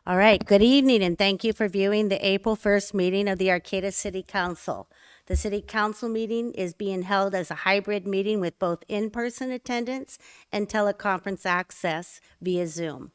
All right, good evening, and thank you for viewing the April 1st meeting of the Arcata City Council. The City Council meeting is being held as a hybrid meeting with both in-person attendance and teleconference access via Zoom.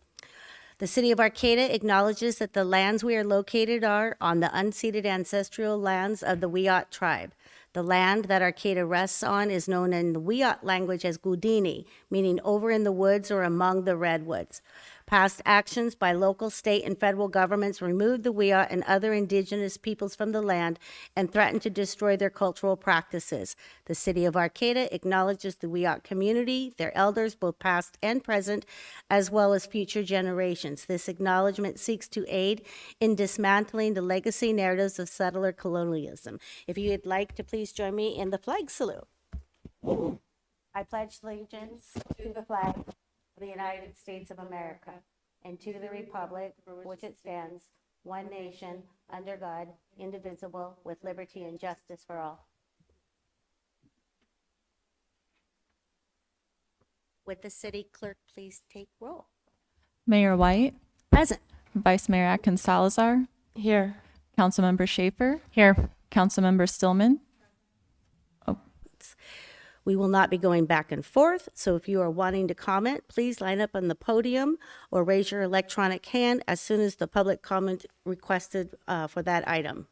The City of Arcata acknowledges that the lands we are located are on the unceded ancestral lands of the Wiyot tribe. The land that Arcata rests on is known in the Wiyot language as Gudini, meaning over in the woods or among the redwoods. Past actions by local, state, and federal governments removed the Wiyot and other indigenous peoples from the land and threatened to destroy their cultural practices. The City of Arcata acknowledges the Wiyot community, their elders, both past and present, as well as future generations. This acknowledgement seeks to aid in dismantling the legacy narratives of settler colonialism. If you'd like to please join me in the flag salute. I pledge allegiance to the flag of the United States of America and to the republic for which it stands, one nation, under God, indivisible, with liberty and justice for all. Would the city clerk please take roll? Mayor White, Present. Vice Mayor Atkins Salazar, Here. Councilmember Schaefer, Here. Councilmember Stillman. We will not be going back and forth, so if you are wanting to comment, please line up on the podium or raise your electronic hand as soon as the public comment requested for that item.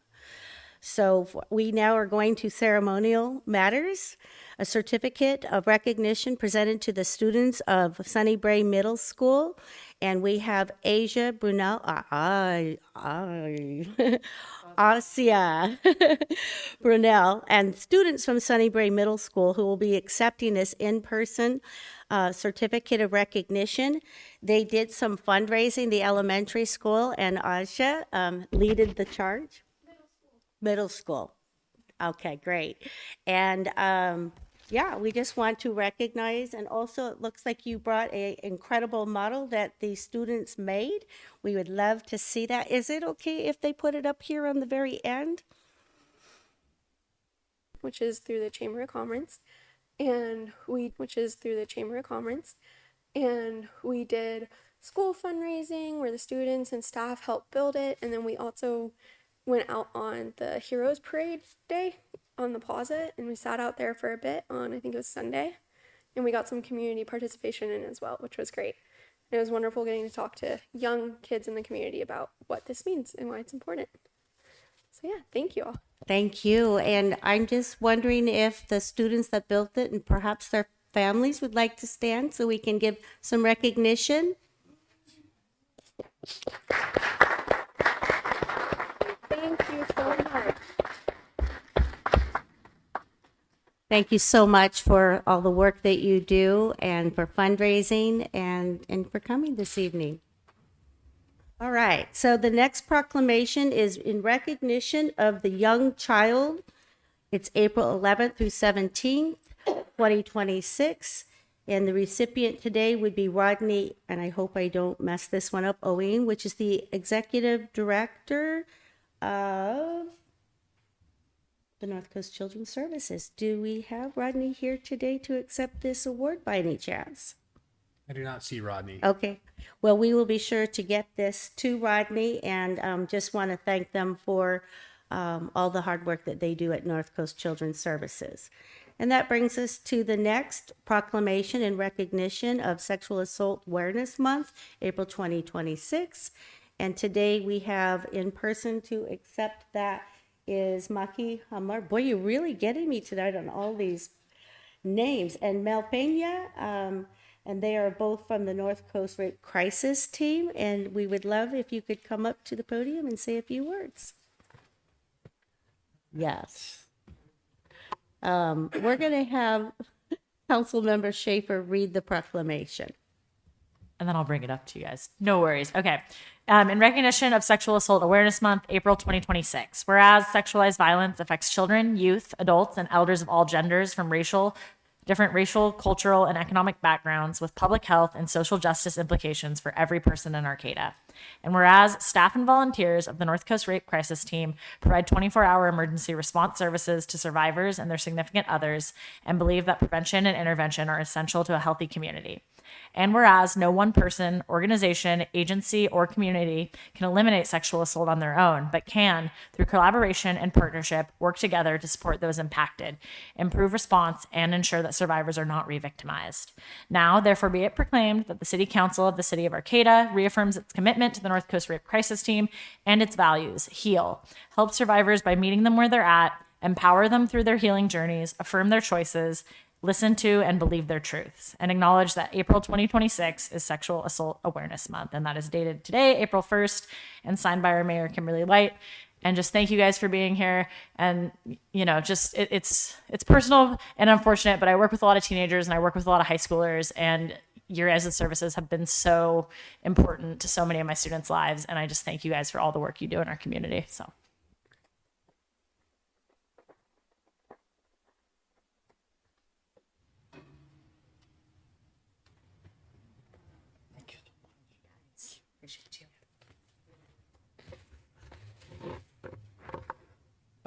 So we now are going to ceremonial matters. A certificate of recognition presented to the students of Sunny Brae Middle School. And we have Asia Brunel, Asia Brunel, and students from Sunny Brae Middle School who will be accepting this in-person certificate of recognition. They did some fundraising, the elementary school, and Asia leaded the charge. Middle school. Okay, great. And yeah, we just want to recognize, and also it looks like you brought an incredible model that the students made. We would love to see that. Is it okay if they put it up here on the very end? Which is through the Chamber of Commerce, and we did school fundraising where the students and staff helped build it, and then we also went out on the Heroes Parade Day on the plaza, and we sat out there for a bit on, I think it was Sunday, and we got some community participation in as well, which was great. And it was wonderful getting to talk to young kids in the community about what this means and why it's important. So yeah, thank you all. Thank you. And I'm just wondering if the students that built it and perhaps their families would like to stand so we can give some recognition. Thank you so much. Thank you so much for all the work that you do and for fundraising and for coming this evening. All right, so the next proclamation is in recognition of the young child. It's April 11th through 17th, 2026. And the recipient today would be Rodney, and I hope I don't mess this one up, Owen, which is the Executive Director of the North Coast Children's Services. Do we have Rodney here today to accept this award by any chance? I do not see Rodney. Okay. Well, we will be sure to get this to Rodney, and just want to thank them for all the hard work that they do at North Coast Children's Services. And that brings us to the next proclamation in recognition of Sexual Assault Awareness Month, April 2026. And today we have in person to accept that is Maki Hamar. Boy, you're really getting me tonight on all these names. And Mel Pena, and they are both from the North Coast Rape Crisis Team. And we would love if you could come up to the podium and say a few words. Yes. We're going to have Councilmember Schaefer read the proclamation. And then I'll bring it up to you guys. No worries. Okay. In recognition of Sexual Assault Awareness Month, April 2026, whereas sexualized violence affects children, youth, adults, and elders of all genders from different racial, cultural, and economic backgrounds with public health and social justice implications for every person in Arcata. And whereas staff and volunteers of the North Coast Rape Crisis Team provide 24-hour emergency response services to survivors and their significant others and believe that prevention and intervention are essential to a healthy community. And whereas no one person, organization, agency, or community can eliminate sexual assault on their own, but can, through collaboration and partnership, work together to support those impacted, improve response, and ensure that survivors are not re-victimized. Now, therefore, be it proclaimed that the City Council of the City of Arcata reaffirms its commitment to the North Coast Rape Crisis Team and its values: heal, help survivors by meeting them where they're at, empower them through their healing journeys, affirm their choices, listen to and believe their truths, and acknowledge that April 2026 is Sexual Assault Awareness Month. And that is dated today, April 1st, and signed by our Mayor, Kimberly White. And just thank you guys for being here. And, you know, just it's personal and unfortunate, but I work with a lot of teenagers and I work with a lot of high schoolers, and your guys' services have been so important to so many of my students' lives. And I just thank you guys for all the work you do in our community. So.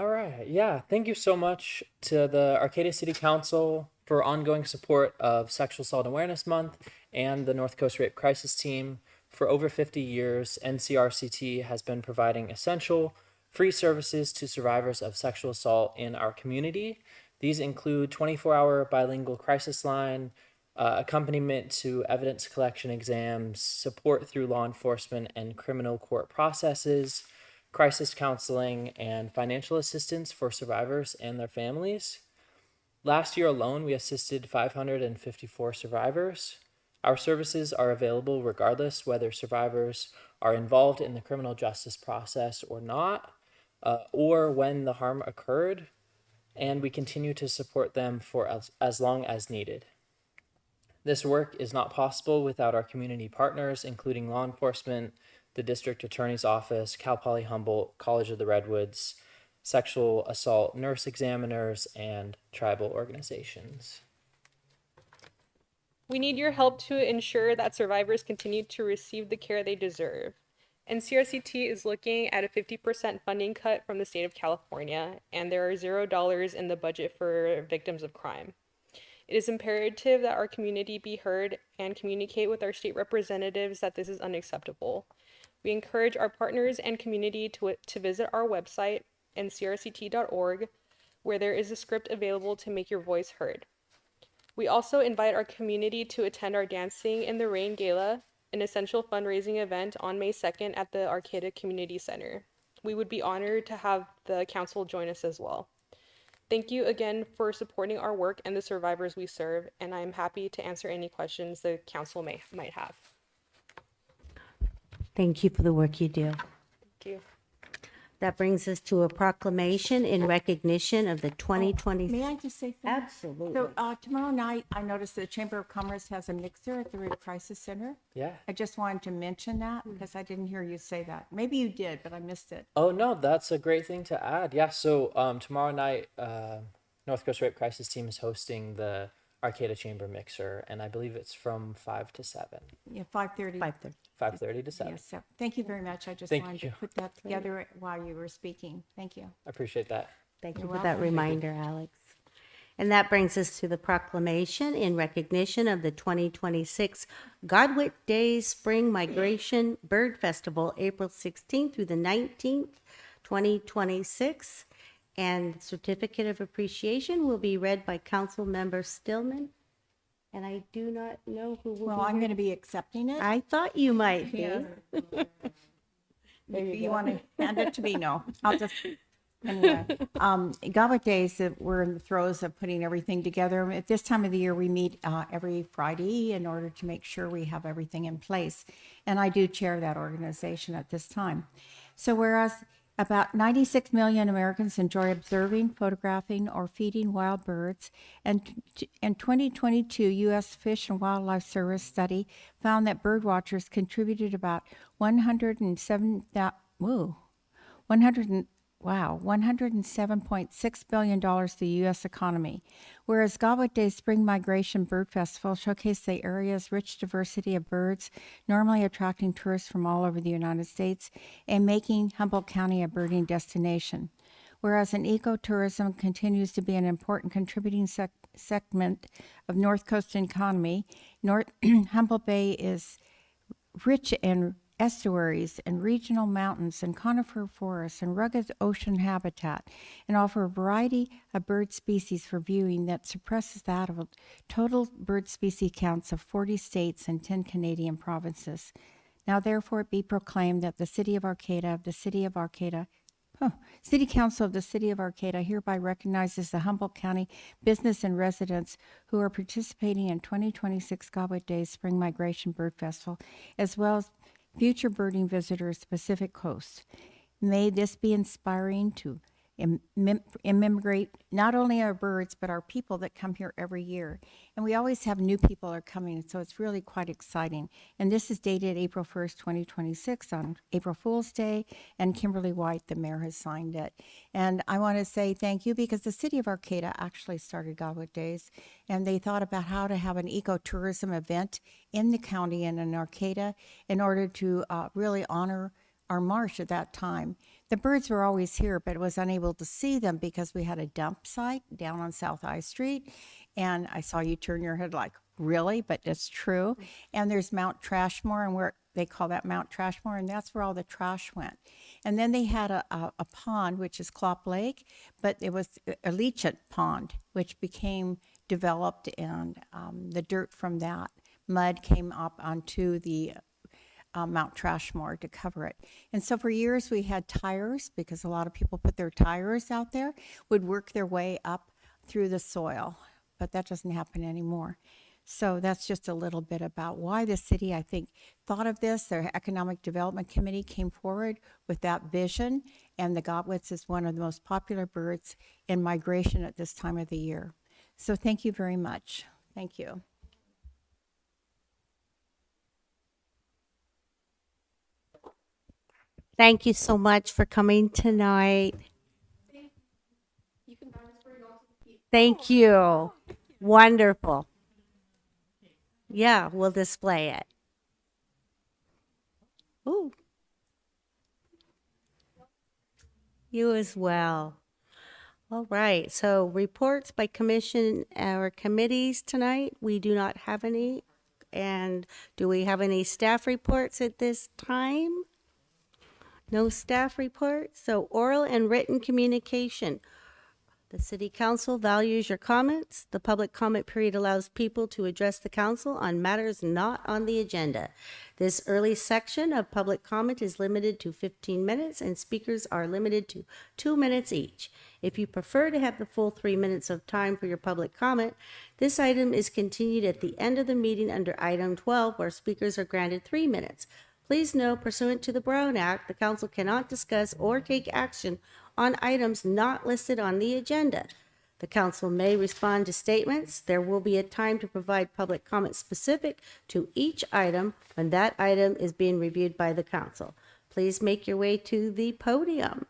All right. Yeah. Thank you so much to the Arcata City Council for ongoing support of Sexual Assault Awareness Month and the North Coast Rape Crisis Team. For over 50 years, NCRCT has been providing essential, free services to survivors of sexual assault in our community. These include 24-hour bilingual crisis line, accompaniment to evidence collection exams, support through law enforcement and criminal court processes, crisis counseling, and financial assistance for survivors and their families. Last year alone, we assisted 554 survivors. Our services are available regardless whether survivors are involved in the criminal justice process or not, or when the harm occurred, and we continue to support them for as long as needed. This work is not possible without our community partners, including law enforcement, the District Attorney's Office, Cal Poly Humboldt, College of the Redwoods, sexual assault nurse examiners, and tribal organizations. We need your help to ensure that survivors continue to receive the care they deserve. NCRCT is looking at a 50% funding cut from the state of California, and there are $0 in the budget for victims of crime. It is imperative that our community be heard and communicate with our state representatives that this is unacceptable. We encourage our partners and community to visit our website, ncrct.org, where there is a script available to make your voice heard. We also invite our community to attend our Dancing in the Rain Gala, an essential fundraising event on May 2nd at the Arcata Community Center. We would be honored to have the council join us as well. Thank you again for supporting our work and the survivors we serve, and I am happy to answer any questions the council might have. Thank you for the work you do. Thank you. That brings us to a proclamation in recognition of the 2020. May I just say something? Absolutely. So tomorrow night, I noticed the Chamber of Commerce has a mixer at the Rape Crisis Center. Yeah. I just wanted to mention that because I didn't hear you say that. Maybe you did, but I missed it. Oh, no, that's a great thing to add. Yeah, so tomorrow night, North Coast Rape Crisis Team is hosting the Arcata Chamber Mixer, and I believe it's from 5 to 7. Yeah, 5:30. 5:30. 5:30 to 7. Yes, so thank you very much. I just Thank wanted you. to put that together while you were speaking. Thank you. I appreciate that. Thank you You're for that welcome. reminder, Alex. And that brings us to the proclamation in recognition of the 2026 Godwit Days Spring Migration Bird Festival, April 16th through the 19th, 2026. And certificate of appreciation will be read by Council Member Stillman. And I do not know who will Well, be I'm here. going to be accepting it. I thought you might be. Yeah. There you You go. want to hand it to me? No, I'll just, anyway. Godwit Days, we're in the throes of putting everything together. At this time of the year, we meet every Friday in order to make sure we have everything in place. And I do chair that organization at this time. So whereas about 96 million Americans enjoy observing, photographing, or feeding wild birds, and in 2022, U.S. Fish and Wildlife Service study found that bird watchers contributed about $107.6 billion to the U.S. economy, whereas Godwit Day's Spring Migration Bird Festival showcased the area's rich diversity of birds, normally attracting tourists from all over the United States and making Humboldt County a birding destination. Whereas an ecotourism continues to be an important contributing segment of North Coast economy. North Humboldt Bay is rich in estuaries and regional mountains and conifer forests and rugged ocean habitat, and offer a variety of bird species for viewing that surpasses that of total bird species counts of 40 states and 10 Canadian provinces. Now therefore it be proclaimed that the City Council of the City of Arcata hereby recognizes the Humboldt County business and residents who are participating in 2026 Godwit Days Spring Migration Bird Festival, as well as future birding visitors to the Pacific Coast. May this be inspiring to immemorate not only our birds, but our people that come here every year. And we always have new people are coming, so it's really quite exciting. And this is dated April 1st, 2026 on April Fool's Day, and Kimberly White, the mayor, has signed it. And I want to say thank you because the city of Arcata actually started Godwit Days, and they thought about how to have an ecotourism event in the county and in Arcata in order to really honor our marsh at that time. The birds were always here, but was unable to see them because we had a dump site down on South I Street. And I saw you turn your head like, really? But it's true. And there's Mount Trashmore, and where they call that Mount Trashmore, and that's where all the trash went. And then they had a pond, which is Clop Lake, but it was a leachant pond, which became developed, and the dirt from that mud came up onto the Mount Trashmore to cover it. And so for years we had tires, because a lot of people put their tires out there, would work their way up through the soil, but that doesn't happen anymore. So that's just a little bit about why the city, I think, thought of this. Their Economic Development Committee came forward with that vision, and the godwits is one of the most popular birds in migration at this time of the year. So thank you very much. Thank you. Thank you so much for coming tonight. Thank you. Wonderful. Yeah, we'll display it. Ooh. You as well. All right, so reports by commission or committees tonight. We do not have any. And do we have any staff reports at this time? No staff reports. So oral and written communication. The city council values your comments. The public comment period allows people to address the council on matters not on the agenda. This early section of public comment is limited to 15 minutes and speakers are limited to 2 minutes each. If you prefer to have the full 3 minutes of time for your public comment, this item is continued at the end of the meeting under item 12, where speakers are granted 3 minutes. Please note, pursuant to the Brown Act, the council cannot discuss or take action on items not listed on the agenda. The council may respond to statements. There will be a time to provide public comment specific to each item when that item is being reviewed by the council. Please make your way to the podium.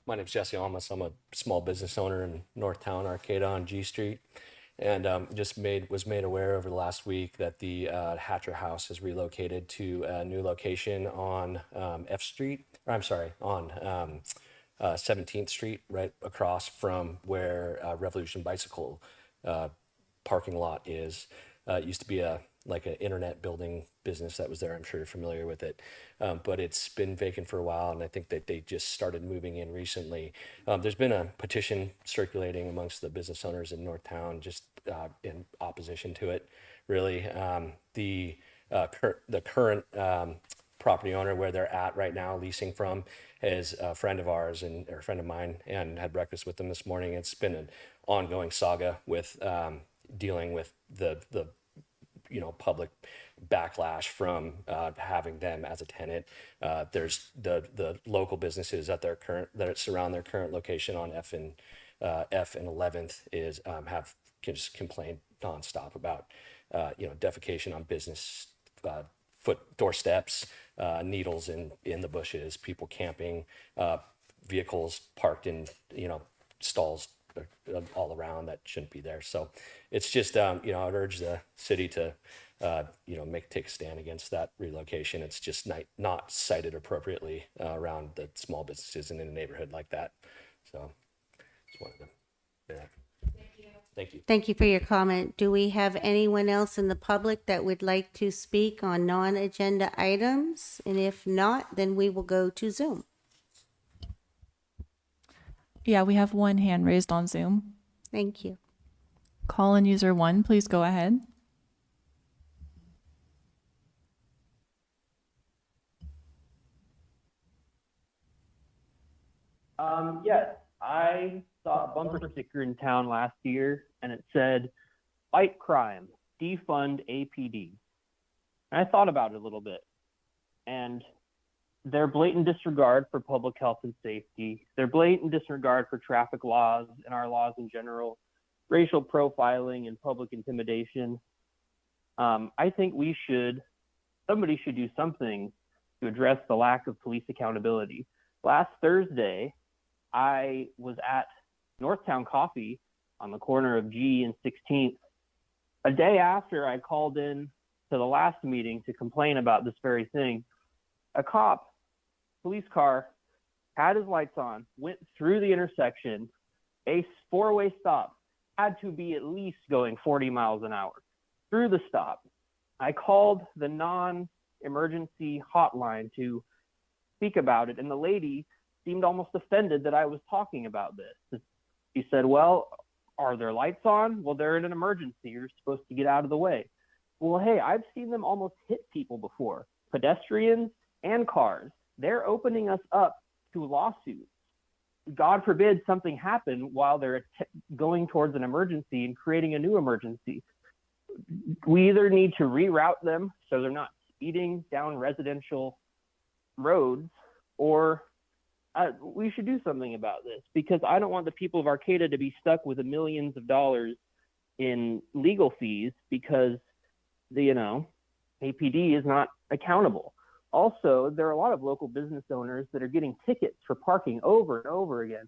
My name's Jesse Almas. I'm a small business owner in Northtown, Arcata on G Street. And was made aware over the last week that the Hatcher House has relocated to a new location on F Street. Or I'm sorry, on 17th Street, right across from where Revolution Bicycle parking lot is. It used to be an internet building business that was there. I'm sure you're familiar with it, but it's been vacant for a while, and I think that they just started moving in recently. There's been a petition circulating amongst the business owners in Northtown, just in opposition to it. Really, the current property owner where they're at right now, leasing from, is a friend of ours or a friend of mine, and had breakfast with them this morning. It's been an ongoing saga with dealing with the public backlash from having them as a tenant. There's the local businesses that surround their current location on F and 11th is have just complained nonstop about defecation on business foot doorsteps, needles in the bushes, people camping, vehicles parked in stalls all around that shouldn't be there. So it's just I would urge the city to take a stand against that relocation. It's just not cited appropriately around the small businesses and in a neighborhood like that. So It's one of them. Yeah. Thank you. Thank you for your comment. Do we have anyone else in the public that would like to speak on non-agenda items? And if not, then we will go to Zoom. Yeah, we have one hand raised on Zoom. Thank you. Call in user 1, please go ahead. Yes, I saw a bumper sticker in town last year and it said, "Fight crime, defund APD." And I thought about it a little bit. And their blatant disregard for public health and safety, their blatant disregard for traffic laws and our laws in general, racial profiling and public intimidation. I think somebody should do something to address the lack of police accountability. Last Thursday, I was at Northtown Coffee on the corner of G and 16th. A day after I called in to the last meeting to complain about this very thing, a police car, had his lights on, went through the intersection, a four-way stop, had to be at least going 40 miles an hour through the stop. I called the non-emergency hotline to speak about it, and the lady seemed almost offended that I was talking about this. She said, "Well, are their lights on? Well, they're in an emergency. You're supposed to get out of the way." Well, hey, I've seen them almost hit people before, pedestrians and cars. They're opening us up to lawsuits. God forbid something happen while they're going towards an emergency and creating a new emergency. We either need to reroute them so they're not speeding down residential roads, or we should do something about this, because I don't want the people of Arcata to be stuck with millions of dollars in legal fees because APD is not accountable. Also, there are a lot of local business owners that are getting tickets for parking over and over again,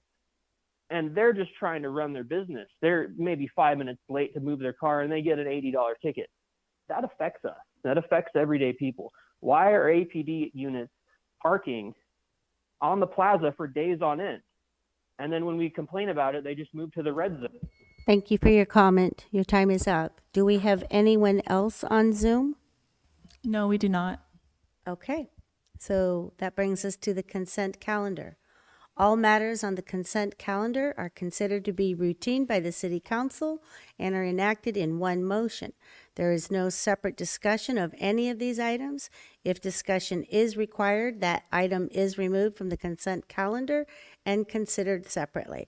and they're just trying to run their business. They're maybe 5 minutes late to move their car and they get an $80 ticket. That affects us. That affects everyday people. Why are APD units parking on the plaza for days on end? And then when we complain about it, they just move to the red zone. Thank you for your comment. Your time is up. Do we have anyone else on Zoom? No, we do not. Okay, so that brings us to the consent calendar. All matters on the consent calendar are considered to be routine by the City Council and are enacted in one motion. There is no separate discussion of any of these items. If discussion is required, that item is removed from the consent calendar and considered separately.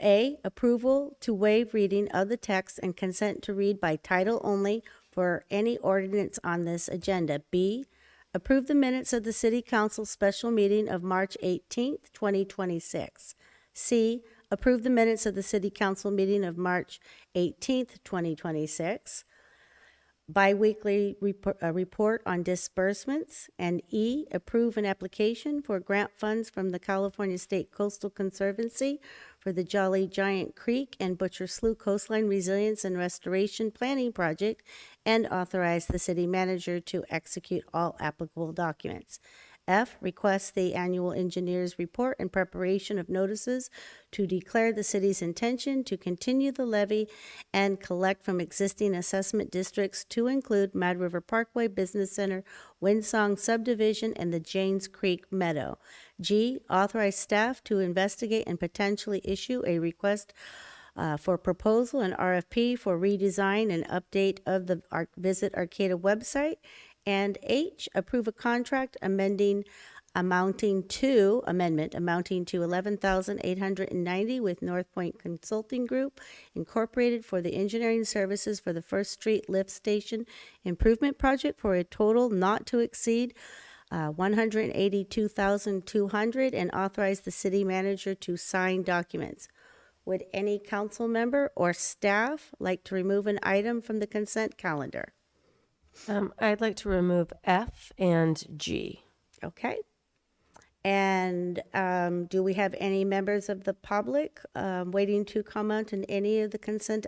A, approval to waive reading of the text and consent to read by title only for any ordinance on this agenda. B, approve the minutes of the City Council special meeting of March 18th, 2026. C, approve the minutes of the City Council meeting of March 18th, 2026. Biweekly report on disbursements. And E, approve an application for grant funds from the California State Coastal Conservancy for the Jolly Giant Creek and Butcher Slough Coastline Resilience and Restoration Planning Project, and authorize the city manager to execute all applicable documents. F, requests the annual engineer's report and preparation of notices to declare the city's intention to continue the levy and collect from existing assessment districts to include Mad River Parkway Business Center, Windsong Subdivision, and the Janes Creek Meadow. G, authorize staff to investigate and potentially issue a request for proposal and RFP for redesign and update of the Visit Arcata website. And H, approve a contract amounting to $11,890 with North Point Consulting Group Incorporated for the engineering services for the First Street Lift Station Improvement Project for a total not to exceed $182,200, and authorize the city manager to sign documents. Would any council member or staff like to remove an item from the consent calendar? I'd like to remove F and G. Okay. And do we have any members of the public waiting to comment on any of the consent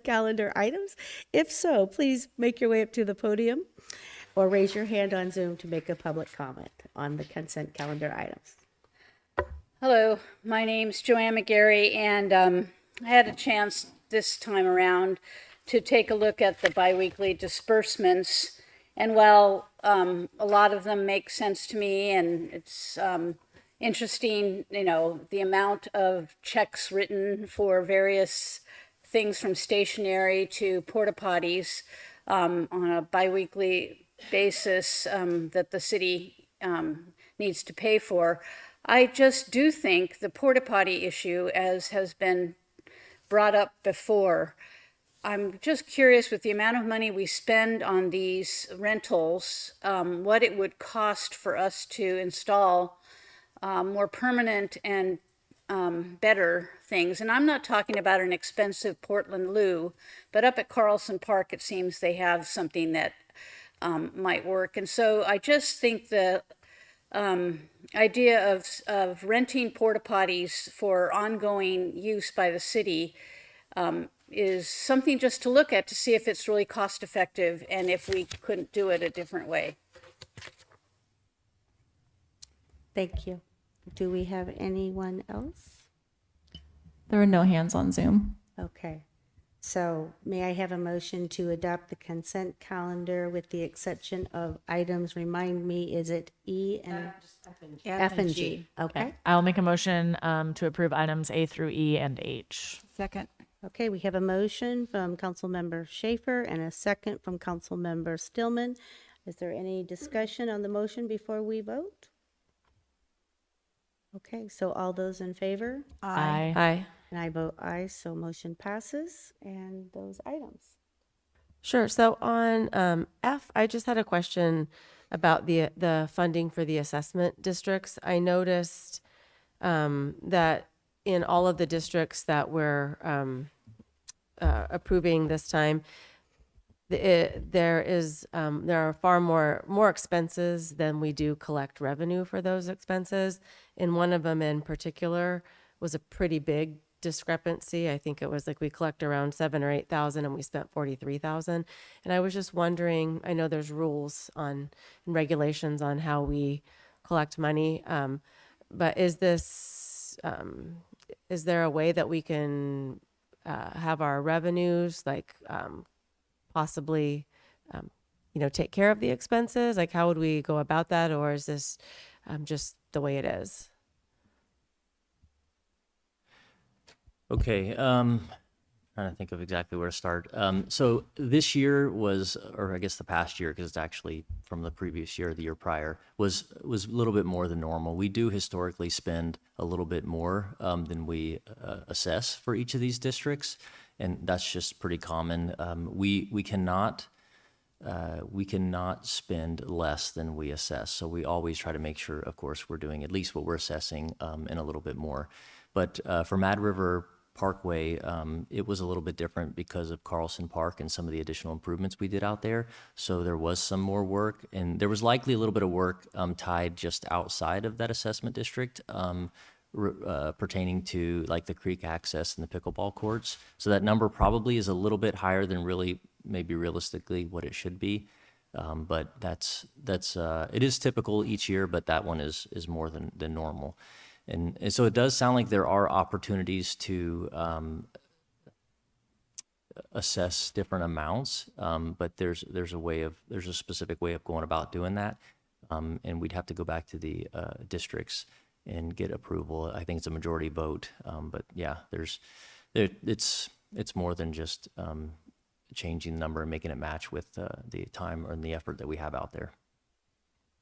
calendar items? If so, please make your way up to the podium or raise your hand on Zoom to make a public comment on the consent calendar items. Hello, my name's Joanne McGarry, and I had a chance this time around to take a look at the biweekly disbursements. And while a lot of them make sense to me, and it's interesting, the amount of checks written for various things from stationery to porta potties on a biweekly basis that the city needs to pay for. I just do think the porta potty issue, as has been brought up before, I'm just curious with the amount of money we spend on these rentals, what it would cost for us to install more permanent and better things. And I'm not talking about an expensive Portland loo, but up at Carlson Park, it seems they have something that might work. And so I just think the idea of renting porta potties for ongoing use by the city is something just to look at to see if it's really cost effective and if we couldn't do it a different way. Thank you. Do we have anyone else? There are no hands on Zoom. Okay. So may I have a motion to adopt the consent calendar with the exception of items, remind me, is it E and F and G? Okay. I'll make a motion to approve items A through E and H. Second. Okay, we have a motion from Councilmember Schaefer and a second from Councilmember Stillman. Is there any discussion on the motion before we vote? Okay, so all those in favor? Aye. Aye. And I vote aye, so motion passes. And those items. Sure. So on F, I just had a question about the funding for the assessment districts. I noticed that in all of the districts that we're approving this time, there are far more expenses than we do collect revenue for those expenses. And one of them in particular was a pretty big discrepancy. I think it was like we collect around 7,000 or 8,000 and we spent 43,000. And I was just wondering, I know there's rules and regulations on how we collect money, but is there a way that we can have our revenues possibly take care of the expenses? Like, how would we go about that? Or is this just the way it is? Okay, trying to think of exactly where to start. So this year was, or I guess the past year, because it's actually from the previous year, the year prior, was a little bit more than normal. We do historically spend a little bit more than we assess for each of these districts, and that's just pretty common. We cannot spend less than we assess. So we always try to make sure, of course, we're doing at least what we're assessing and a little bit more. But for Mad River Parkway, it was a little bit different because of Carlson Park and some of the additional improvements we did out there. So there was some more work, and there was likely a little bit of work tied just outside of that assessment district pertaining to like the creek access and the pickleball courts. So that number probably is a little bit higher than really maybe realistically what it should be. But that's it is typical each year, but that one is more than normal. And so it does sound like there are opportunities to assess different amounts, but there's a specific way of going about doing that, and we'd have to go back to the districts and get approval. I think it's a majority vote, but yeah, it's more than just changing the number and making it match with the time and the effort that we have out there.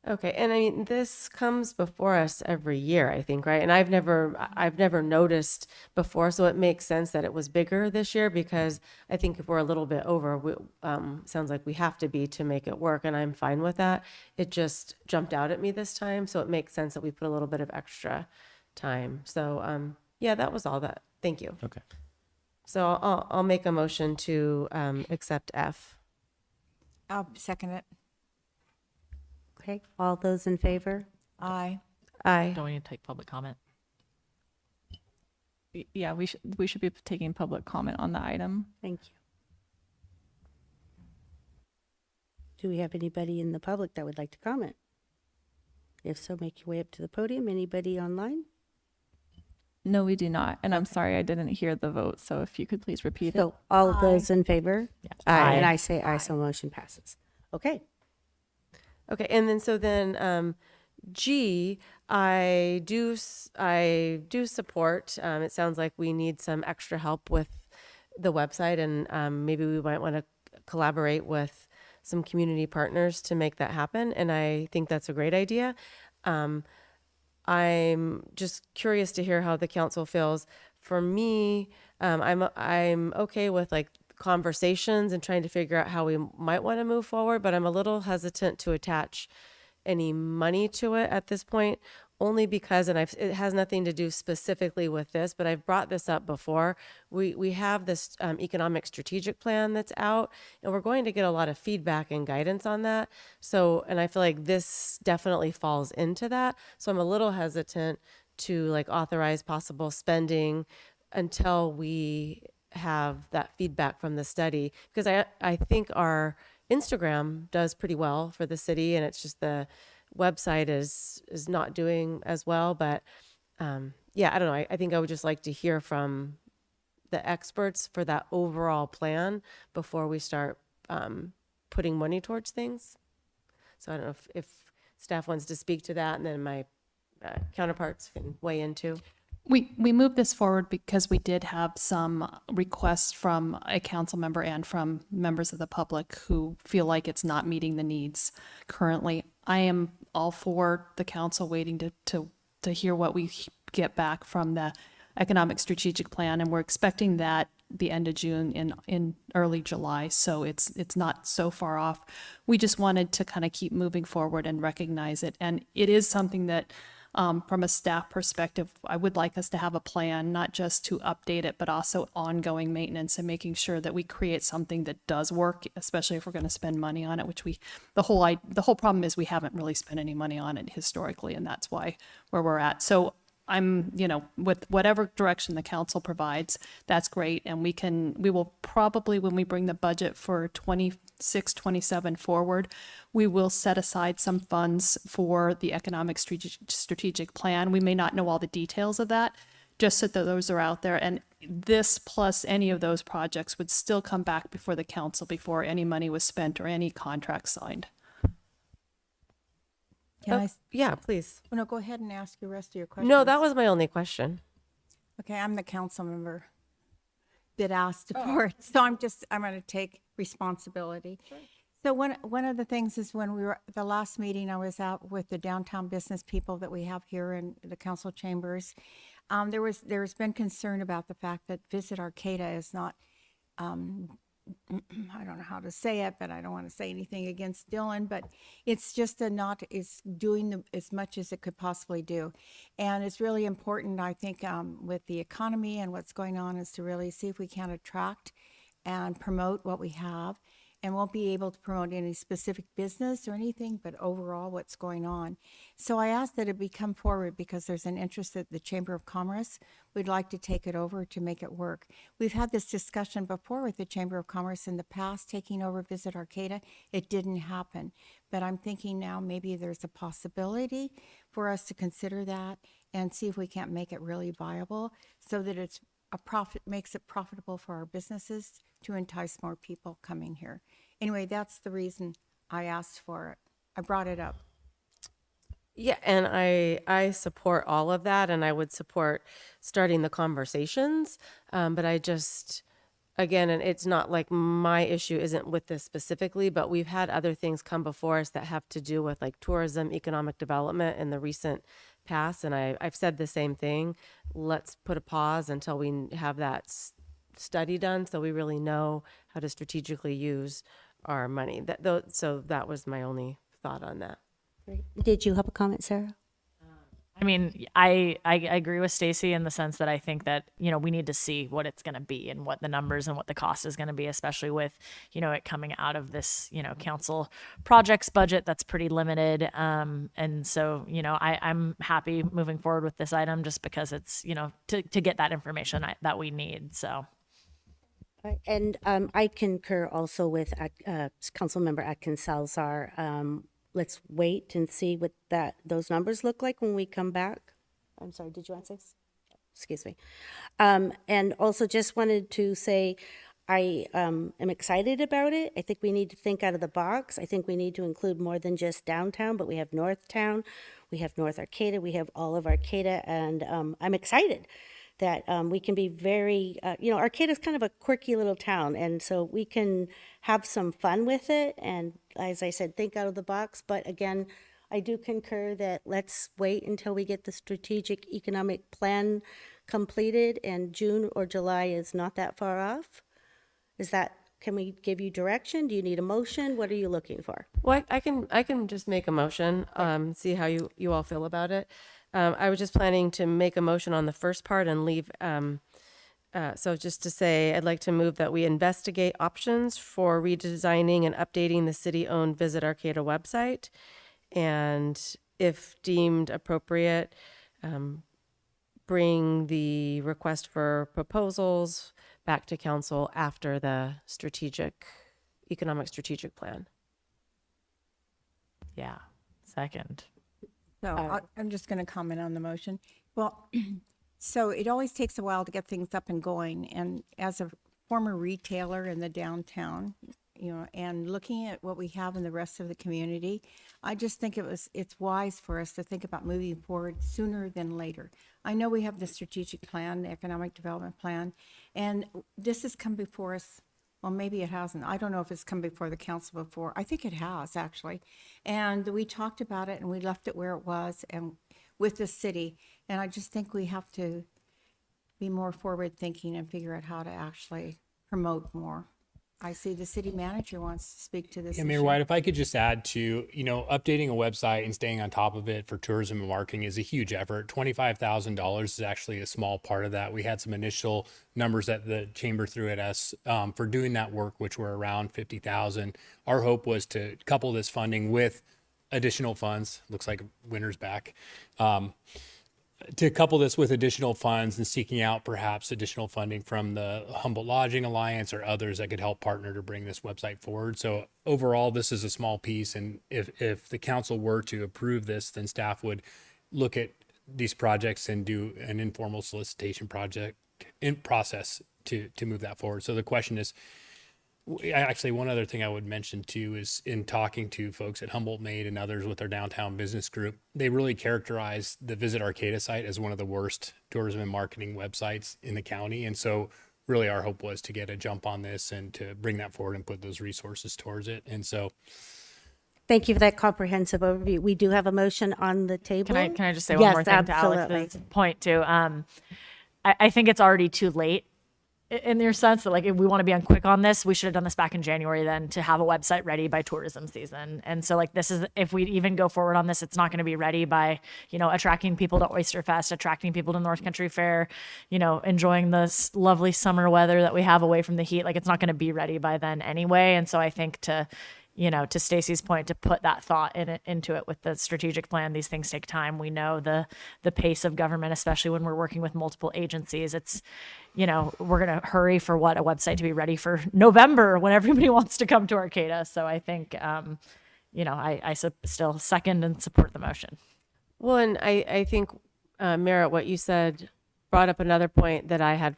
Okay, and I mean, this comes before us every year, I think, right? And I've never noticed before, so it makes sense that it was bigger this year, because I think if we're a little bit over, sounds like we have to be to make it work, and I'm fine with that. It just jumped out at me this time, so it makes sense that we put a little bit of extra time. So, yeah, that was all that. Thank you. Okay. So I'll make a motion to accept F. I'll second it. Okay, all those in favor? Aye. Aye. Don't we need to take public comment? Yeah, we should be taking public comment on the item. Thank you. Do we have anybody in the public that would like to comment? If so, make your way up to the podium. Anybody online? No, we do not. And I'm sorry I didn't hear the vote. So if you could please repeat it. So all of those in favor? Aye. And I say aye, so motion passes. Okay. Okay, and then G, I do support. It sounds like we need some extra help with the website, and maybe we might want to collaborate with some community partners to make that happen. And I think that's a great idea. I'm just curious to hear how the council feels. For me, I'm okay with like conversations and trying to figure out how we might want to move forward, but I'm a little hesitant to attach any money to it at this point, only because, and it has nothing to do specifically with this, but I've brought this up before. We have this economic strategic plan that's out, and we're going to get a lot of feedback and guidance on that. So, and I feel like this definitely falls into that. So I'm a little hesitant to like authorize possible spending until we have that feedback from the study, because I think our Instagram does pretty well for the city, and it's just the website is not doing as well. But yeah, I don't know. I think I would just like to hear from the experts for that overall plan before we start putting money towards things. So I don't know if staff wants to speak to that, and then my counterparts can weigh in too. We moved this forward because we did have some requests from a council member and from members of the public who feel like it's not meeting the needs currently. I am all for the council waiting to hear what we get back from the economic strategic plan, and we're expecting that the end of June in early July, so it's not so far off. We just wanted to kind of keep moving forward and recognize it, and it is something that from a staff perspective, I would like us to have a plan, not just to update it, but also ongoing maintenance and making sure that we create something that does work, especially if we're going to spend money on it, which the whole problem is we haven't really spent any money on it historically, and that's where we're at. So I'm, with whatever direction the council provides, that's great. And we will probably, when we bring the budget for 26, 27 forward, we will set aside some funds for the economic strategic plan. We may not know all the details of that, just so that those are out there. And this plus any of those projects would still come back before the council before any money was spent or any contract signed. Yeah, please. No, go ahead and ask your rest of your questions. No, that was my only question. Okay, I'm the council member that asked for it, so I'm going to take responsibility. Sure. So one of the things is when we were the last meeting, I was out with the downtown business people that we have here in the council chambers. There's been concern about the fact that Visit Arcata is not. I don't know how to say it, but I don't want to say anything against Dylan, but it's just it's doing as much as it could possibly do. And it's really important, I think, with the economy and what's going on, is to really see if we can attract and promote what we have. And won't be able to promote any specific business or anything, but overall what's going on. So I asked that it be come forward because there's an interest at the Chamber of Commerce. We'd like to take it over to make it work. We've had this discussion before with the Chamber of Commerce in the past, taking over Visit Arcata. It didn't happen. But I'm thinking now maybe there's a possibility for us to consider that and see if we can't make it really viable so that makes it profitable for our businesses to entice more people coming here. Anyway, that's the reason I asked for it. I brought it up. Yeah, and I support all of that, and I would support starting the conversations. But I just, again, and it's not like my issue isn't with this specifically, but we've had other things come before us that have to do with like tourism, economic development in the recent past. And I've said the same thing. Let's put a pause until we have that study done so we really know how to strategically use our money. So that was my only thought on that. Did you have a comment, Sarah? I mean, I agree with Stacy in the sense that I think that, we need to see what it's going to be and what the numbers and what the cost is going to be, especially with, it coming out of this, council projects budget that's pretty limited. And so, I'm happy moving forward with this item just because it's, to get that information that we need. So. And I concur also with Councilmember Atkins Salazar. Let's wait and see what those numbers look like when we come back. I'm sorry, did you want to say? Excuse me. And also just wanted to say, I am excited about it. I think we need to think out of the box. I think we need to include more than just downtown, but we have North Town, we have North Arcata, we have all of Arcata, and I'm excited that we can be very, Arcata's kind of a quirky little town, and so we can have some fun with it, and as I said, think out of the box. But again, I do concur that let's wait until we get the strategic economic plan completed, and June or July is not that far off. Can we give you direction? Do you need a motion? What are you looking for? Well, I can just make a motion, see how you all feel about it. I was just planning to make a motion on the first part and leave, so just to say, I'd like to move that we investigate options for redesigning and updating the city-owned Visit Arcata website, and if deemed appropriate, bring the request for proposals back to council after the economic strategic plan. Yeah. Second. So I'm just going to comment on the motion. Well, so it always takes a while to get things up and going. And as a former retailer in the downtown, and looking at what we have in the rest of the community, I just think it's wise for us to think about moving forward sooner than later. I know we have the strategic plan, the economic development plan, and this has come before us. Well, maybe it hasn't. I don't know if it's come before the council before. I think it has, actually. And we talked about it and we left it where it was and with the city. And I just think we have to be more forward thinking and figure out how to actually promote more. I see the city manager wants to speak to this. Yeah, Mayor issue. White, if I could just add to, updating a website and staying on top of it for tourism and marketing is a huge effort. $25,000 is actually a small part of that. We had some initial numbers that the chamber threw at us for doing that work, which were around 50,000. Our hope was to couple this funding with additional funds. Looks like winter's back. To couple this with additional funds and seeking out perhaps additional funding from the Humboldt Lodging Alliance or others that could help partner to bring this website forward. So overall, this is a small piece. And if the council were to approve this, then staff would look at these projects and do an informal solicitation process to move that forward. So the question is, actually, one other thing I would mention too is in talking to folks at Humboldt Made and others with their downtown business group, they really characterize the Visit Arcata site as one of the worst tourism and marketing websites in the county. And so really our hope was to get a jump on this and to bring that forward and put those resources towards it. And so Thank you for that comprehensive overview. We do have a motion on the table. Can I just say one more thing absolutely. to Alex's point too? I think it's already too late in your sense that like if we want to be quick on this, we should have done this back in January then to have a website ready by tourism season. And so like this is, if we even go forward on this, it's not going to be ready by, attracting people to Oyster Fest, attracting people to North Country Fair, enjoying this lovely summer weather that we have away from the heat. Like it's not going to be ready by then anyway. And so I think to Stacy's point, to put that thought into it with the strategic plan, these things take time. We know the pace of government, especially when we're working with multiple agencies. It's, we're going to hurry for a website to be ready for November when everybody wants to come to Arcata. So I think, I still second and support the motion. Well, and I think, Merritt, what you said brought up another point that I had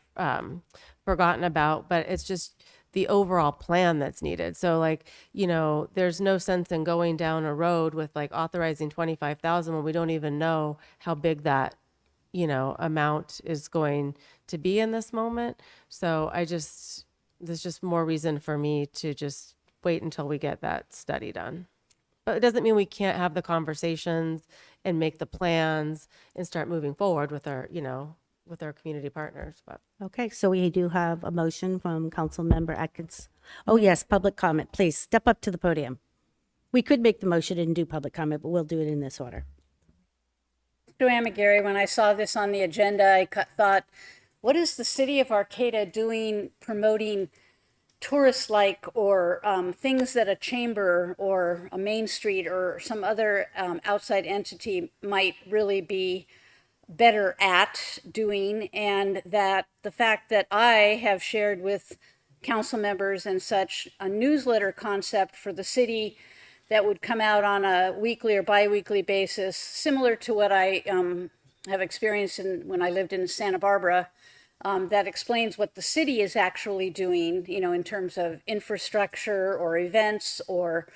forgotten about, but it's just the overall plan that's needed. So like, there's no sense in going down a road with like authorizing 25,000 when we don't even know how big that, amount is going to be in this moment. So there's just more reason for me to just wait until we get that study done. But it doesn't mean we can't have the conversations and make the plans and start moving forward with our, with our community partners. But Okay, so we do have a motion from Councilmember Atkins. Oh, yes, public comment. Please step up to the podium. We could make the motion and do public comment, but we'll do it in this order. Joanne McGarry, when I saw this on the agenda, I thought, what is the city of Arcata doing promoting tourist-like or things that a chamber or a Main Street or some other outside entity might really be better at doing, and that the fact that I have shared with council members and such a newsletter concept for the city that would come out on a weekly or bi-weekly basis, similar to what I have experienced when I lived in Santa Barbara, that explains what the city is actually doing, in terms of infrastructure or events or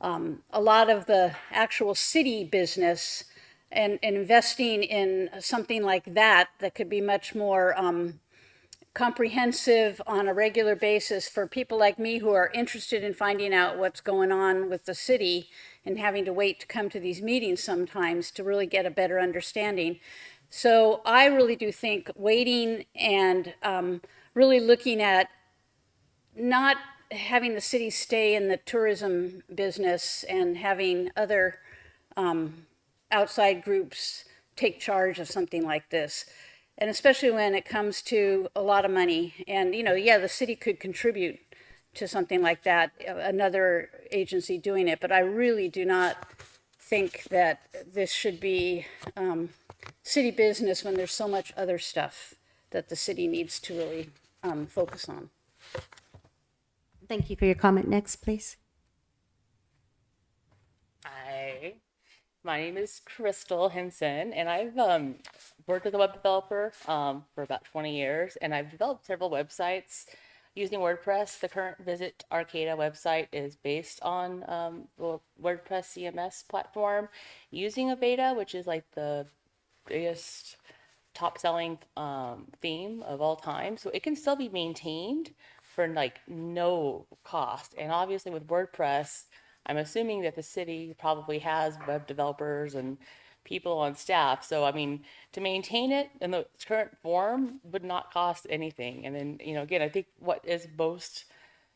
a lot of the actual city business and investing in something like that could be much more comprehensive on a regular basis for people like me who are interested in finding out what's going on with the city and having to wait to come to these meetings sometimes to really get a better understanding. So I really do think waiting and really looking at not having the city stay in the tourism business and having other outside groups take charge of something like this. And especially when it comes to a lot of money. And, yeah, the city could contribute to something like that, another agency doing it. But I really do not think that this should be city business when there's so much other stuff that the city needs to really focus on. Thank you for your comment. Next, please. Hi, my name is Crystal Henson, and I've worked as a web developer for about 20 years, and I've developed several websites using WordPress. The current Visit Arcata website is based on the WordPress CMS platform using a beta, which is like the biggest top-selling theme of all time. So it can still be maintained for like no cost. And obviously with WordPress, I'm assuming that the city probably has web developers and people on staff. So, I mean, to maintain it in the current form would not cost anything. And then, again, I think what is most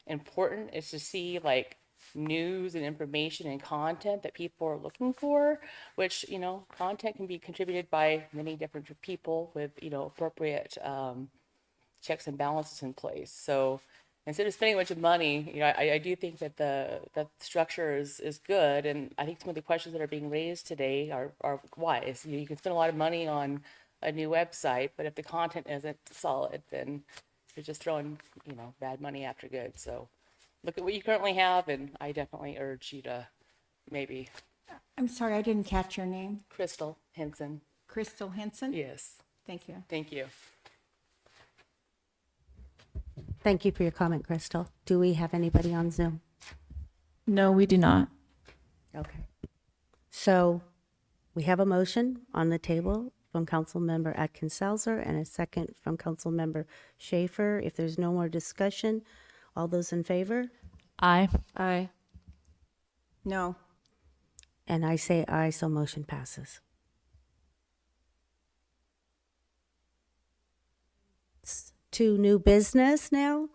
important is to see like news and information and content that people are looking for, which, content can be contributed by many different people with, appropriate checks and balances in place. So instead of spending a bunch of money, I do think that the structure is good. And I think some of the questions that are being raised today are wise. You can spend a lot of money on a new website, but if the content isn't solid, then you're just throwing, bad money after good. So look at what you currently have, and I definitely urge you to maybe. I'm sorry, I didn't catch your name. Crystal Henson. Crystal Henson? Yes. Thank you. Thank you. Thank you for your comment, Crystal. Do we have anybody on Zoom? No, we do not. Okay. So we have a motion on the table from Councilmember Atkins-Salzer and a second from Councilmember Schaefer. If there's no more discussion, all those in favor? Aye. Aye. No. And I say aye, so motion passes. To new business now.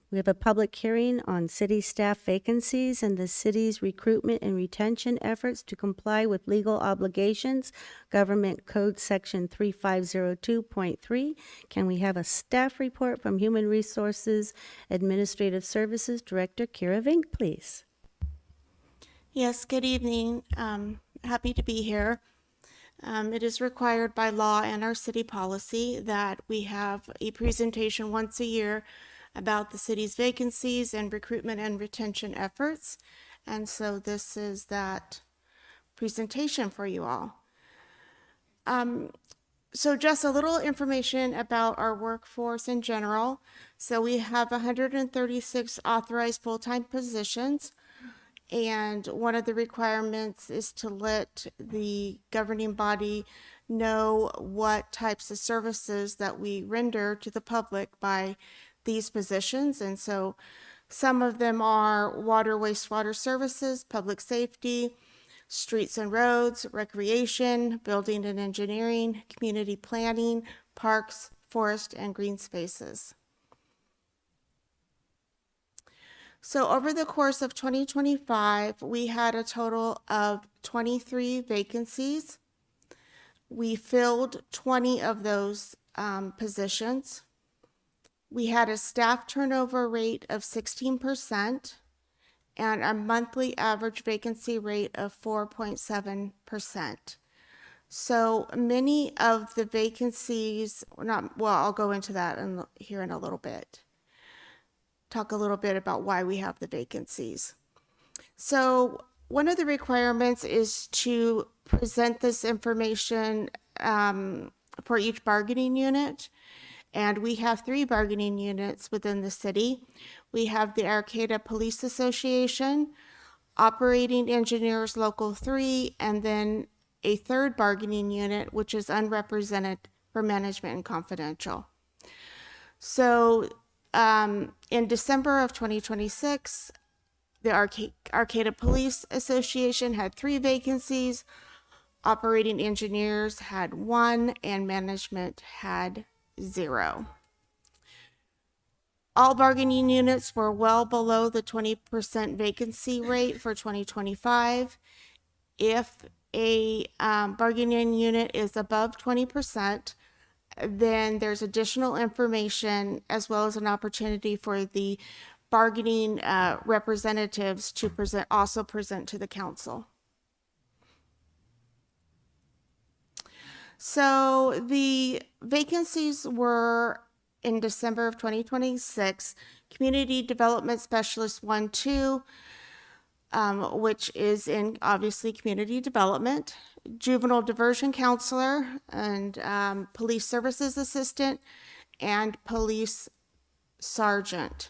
We have a public hearing on city staff vacancies and the city's recruitment and retention efforts to comply with legal obligations, Government Code Section 3502.3. Can we have a staff report from Human Resources Administrative Services Director Kira Vink, please? Yes, good evening. Happy to be here. It is required by law and our city policy that we have a presentation once a year about the city's vacancies and recruitment and retention efforts. And so this is that presentation for you all. So just a little information about our workforce in general. So we have 136 authorized full-time positions. And one of the requirements is to let the governing body know what types of services that we render to the public by these positions. And so some of them are water, wastewater services, public safety, streets and roads, recreation, building and engineering, community planning, parks, forest, and green spaces. So over the course of 2025, we had a total of 23 vacancies. We filled 20 of those positions. We had a staff turnover rate of 16% and a monthly average vacancy rate of 4.7%. So many of the vacancies, I'll go into that here in a little bit. Talk a little bit about why we have the vacancies. So one of the requirements is to present this information for each bargaining unit. And we have 3 bargaining units within the city. We have the Arcata Police Association, Operating Engineers Local 3, and then a 3rd bargaining unit, which is unrepresented for management and confidential. So in December of 2026, the Arcata Police Association had 3 vacancies, Operating Engineers had 1, and management had 0. All bargaining units were well below the 20% vacancy rate for 2025. If a bargaining unit is above 20%, then there's additional information as well as an opportunity for the bargaining representatives to present to the council. So the vacancies were in December of 2026, Community Development Specialist 1, 2, which is in obviously community development, Juvenile Diversion Counselor, and Police Services Assistant, and Police Sergeant.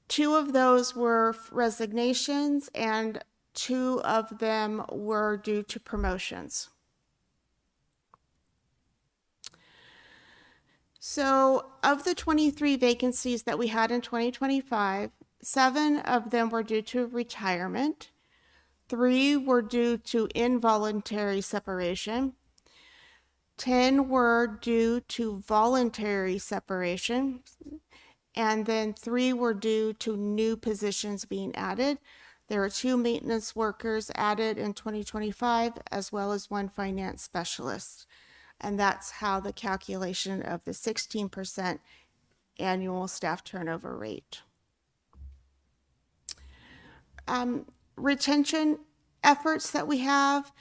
Two of those were resignations, and 2 of them were due to promotions. So of the 23 vacancies that we had in 2025, 7 of them were due to retirement, 3 were due to involuntary separation, 10 were due to voluntary separation, and then 3 were due to new positions being added. There were 2 maintenance workers added in 2025, as well as 1 finance specialist. And that's how the calculation of the 16% annual staff turnover rate. Retention efforts that we have,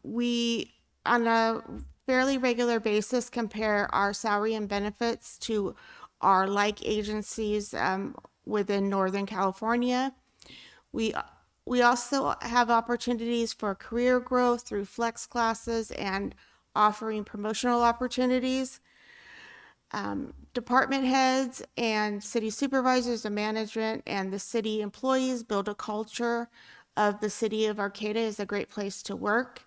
we on a fairly regular basis compare our salary and benefits to our like agencies within Northern California. We also have opportunities for career growth through flex classes and offering promotional opportunities. Department heads and city supervisors and management and the city employees build a culture of the city of Arcata is a great place to work.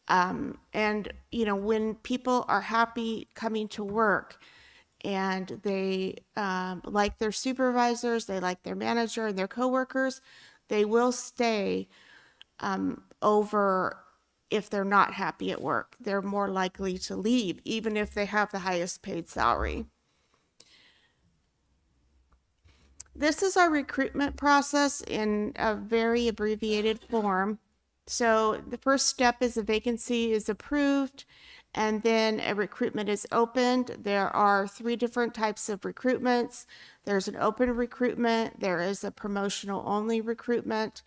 And, you know, when people are happy coming to work and they like their supervisors, they like their manager and their coworkers, they will stay over if they're not happy at work. They're more likely to leave, even if they have the highest paid salary. This is our recruitment process in a very abbreviated form. So the first step is a vacancy is approved, and then a recruitment is opened. There are 3 different types of recruitments. There's an open recruitment, there is a promotional only recruitment,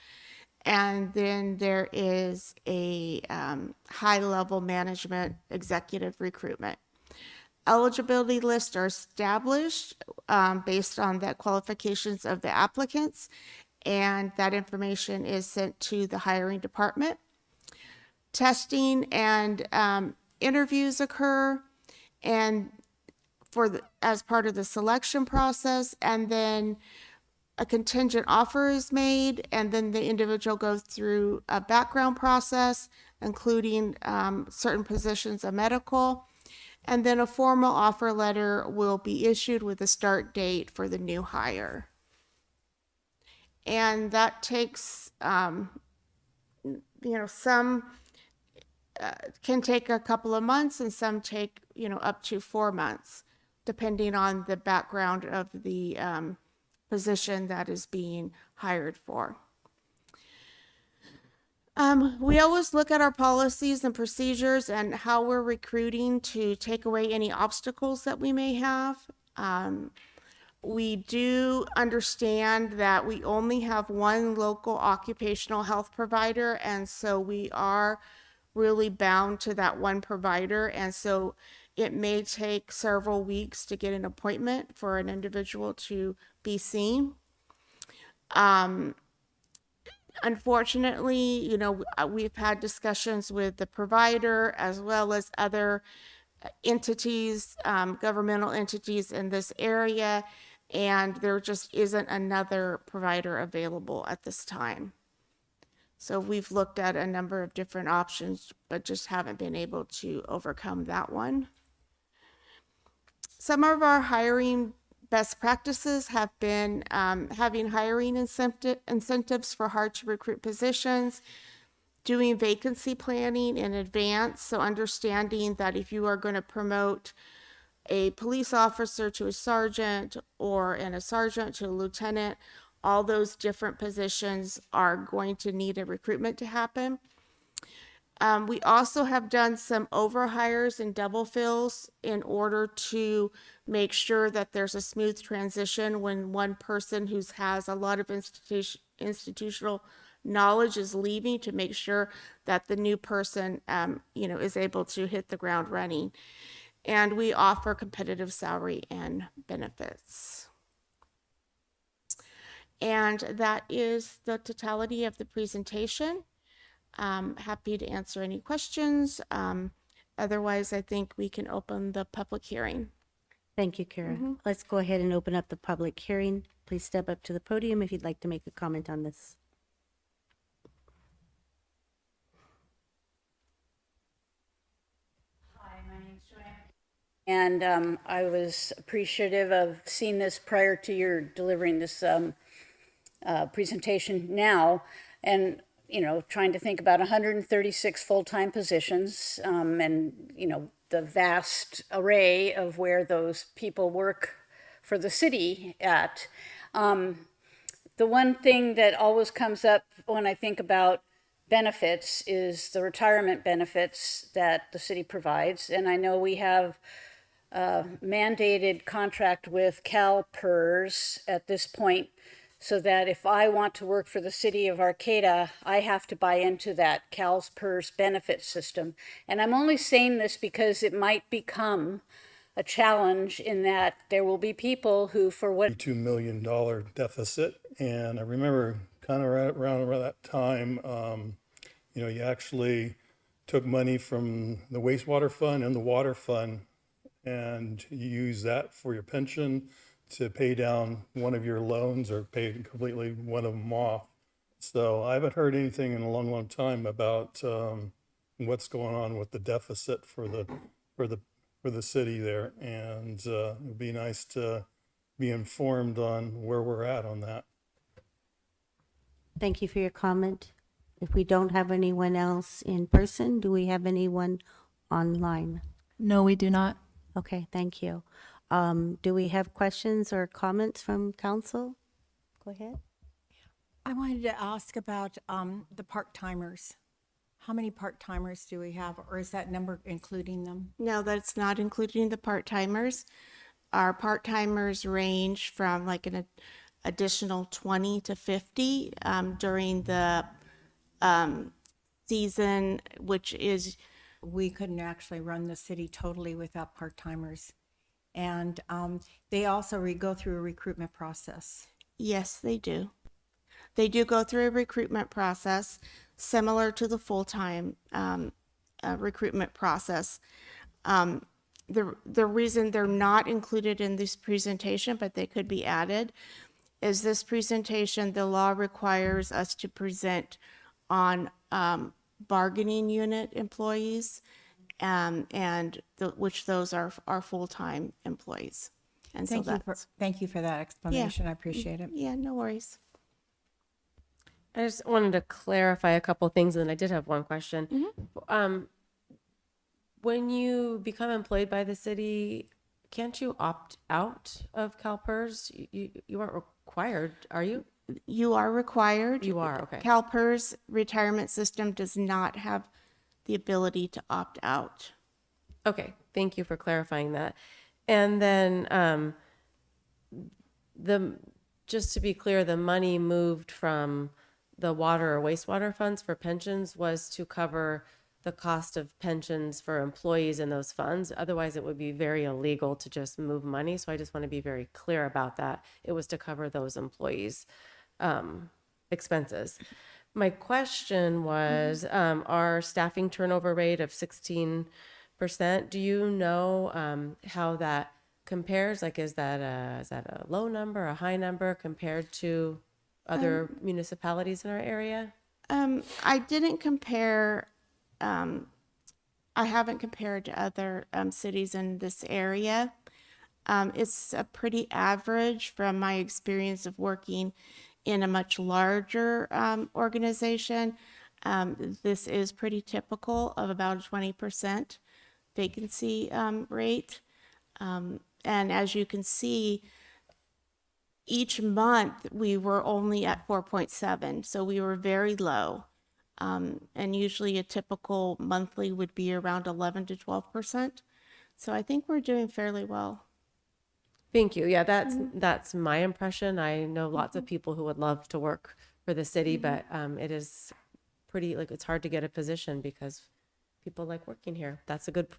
and then there is a high-level management executive recruitment. Eligibility lists are established based on the qualifications of the applicants, and that information is sent to the hiring department. Testing and interviews occur, and as part of the selection process, and then a contingent offer is made, and then the individual goes through a background process, including certain positions of medical, and then a formal offer letter will be issued with a start date for the new hire. And that takes, you know, some can take a couple of months, and some take, you know, up to 4 months, depending on the background of the position that is being hired for. We always look at our policies and procedures and how we're recruiting to take away any obstacles that we may have. We do understand that we only have 1 local occupational health provider, and so we are really bound to that 1 provider, and so it may take several weeks to get an appointment for an individual to be seen. Unfortunately, we've had discussions with the provider as well as other entities, governmental entities in this area, and there just isn't another provider available at this time. So we've looked at a number of different options, but just haven't been able to overcome that one. Some of our hiring best practices have been having hiring incentives for hard to recruit positions, doing vacancy planning in advance. So understanding that if you are going to promote a police officer to a sergeant and a sergeant to a lieutenant, all those different positions are going to need a recruitment to happen. We also have done some overhires and double fills in order to make sure that there's a smooth transition when one person who has a lot of institutional knowledge is leaving, to make sure that the new person, is able to hit the ground running. And we offer competitive salary and benefits. And that is the totality of the presentation. Happy to answer any questions. Otherwise, I think we can open the public hearing. Thank you, Kara. Let's go ahead and open up the public hearing. Please step up to the podium if you'd like to make a comment on this. Hi, my name's Joanne. And I was appreciative of seeing this prior to your delivering this presentation now. And trying to think about 136 full-time positions, and the vast array of where those people work for the city at. The one thing that always comes up when I think about benefits is the retirement benefits that the city provides. And I know we have a mandated contract with CalPERS at this point, so that if I want to work for the city of Arcata, I have to buy into that CalPERS benefit system. And I'm only saying this because it might become a challenge in that there will be people who, for what $2 million deficit. And I remember kind of right around that time, you actually took money from the wastewater fund and the water fund, and you use that for your pension to pay down one of your loans or pay completely one of them off. So I haven't heard anything in a long, long time about what's going on with the deficit for the city there, and it'd be nice to be informed on where we're at on that. Thank you for your comment. If we don't have anyone else in person, do we have anyone online? No, we do not. Okay, thank you. Do we have questions or comments from council? Go ahead. I wanted to ask about the part-timers. How many part-timers do we have, or is that number including them? No, that's not including the part-timers. Our part-timers range from like an additional 20 to 50 during the season, which is... We couldn't actually run the city totally without part-timers. And they also go through a recruitment process. Yes, they do. They do go through a recruitment process similar to the full-time recruitment process. The reason they're not included in this presentation, but they could be added, is this presentation, the law requires us to present on bargaining unit employees, which those are full-time employees. And thank you for that explanation. Yeah. I appreciate it. Yeah, no worries. I just wanted to clarify a couple things, and I did have one question. When you become employed by the city, can't you opt out of CalPERS? You aren't required, are you? You are required. You are, okay. CalPERS retirement system does not have the ability to opt out. Okay, thank you for clarifying that. And then just to be clear, the money moved from the water or wastewater funds for pensions was to cover the cost of pensions for employees in those funds. Otherwise, it would be very illegal to just move money. So I just want to be very clear about that. It was to cover those employees' expenses. My question was, our staffing turnover rate of 16%, do you know how that compares? Like, is that a low number, a high number compared to other municipalities in our area? I didn't compare, I haven't compared to other cities in this area. It's a pretty average from my experience of working in a much larger organization. This is pretty typical of about a 20% vacancy rate. And as you can see, each month we were only at 4.7, so we were very low. And usually a typical monthly would be around 11 to 12%. So I think we're doing fairly well. Thank you. Yeah, that's my impression. I know lots of people who would love to work for the city, but it is pretty, like, it's hard to get a position because people like working here. That's a good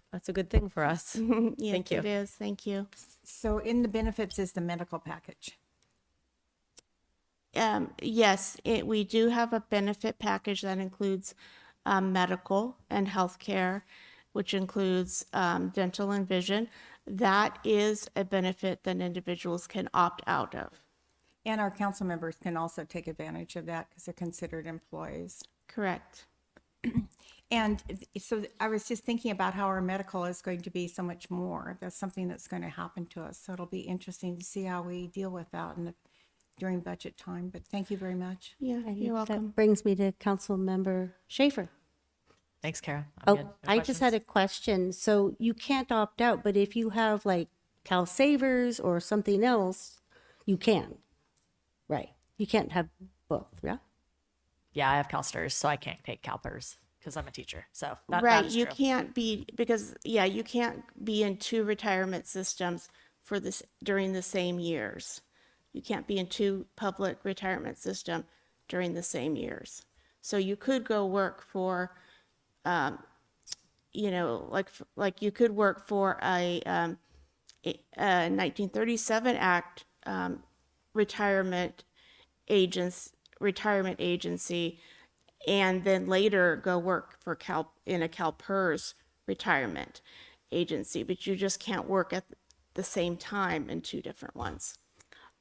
thing for us. Yes, Thank you. it is. Thank you. So in the benefits is the medical package. Yes, we do have a benefit package that includes medical and health care, which includes dental and vision. That is a benefit that individuals can opt out of. And our council members can also take advantage of that because they're considered employees. Correct. And so I was just thinking about how our medical is going to be so much more. That's something that's going to happen to us. So it'll be interesting to see how we deal with that during budget time. But thank you very much. Yeah, you're welcome. That brings me to Council Member Schaefer. Thanks, Kara. Oh, I just had a question. So you can't opt out, but if you have like Cal Savers or something else, you can. Right. You can't have both, yeah? Yeah, I have CalSTRS, so I can't take CalPERS because I'm a teacher. So that Right, is you true. can't be, because, yeah, you can't be in two retirement systems for this during the same years. You can't be in two public retirement system during the same years. So you could go work for, like you could work for a 1937 Act retirement agency, and then later go work for in a CalPERS retirement agency, but you just can't work at the same time in two different ones.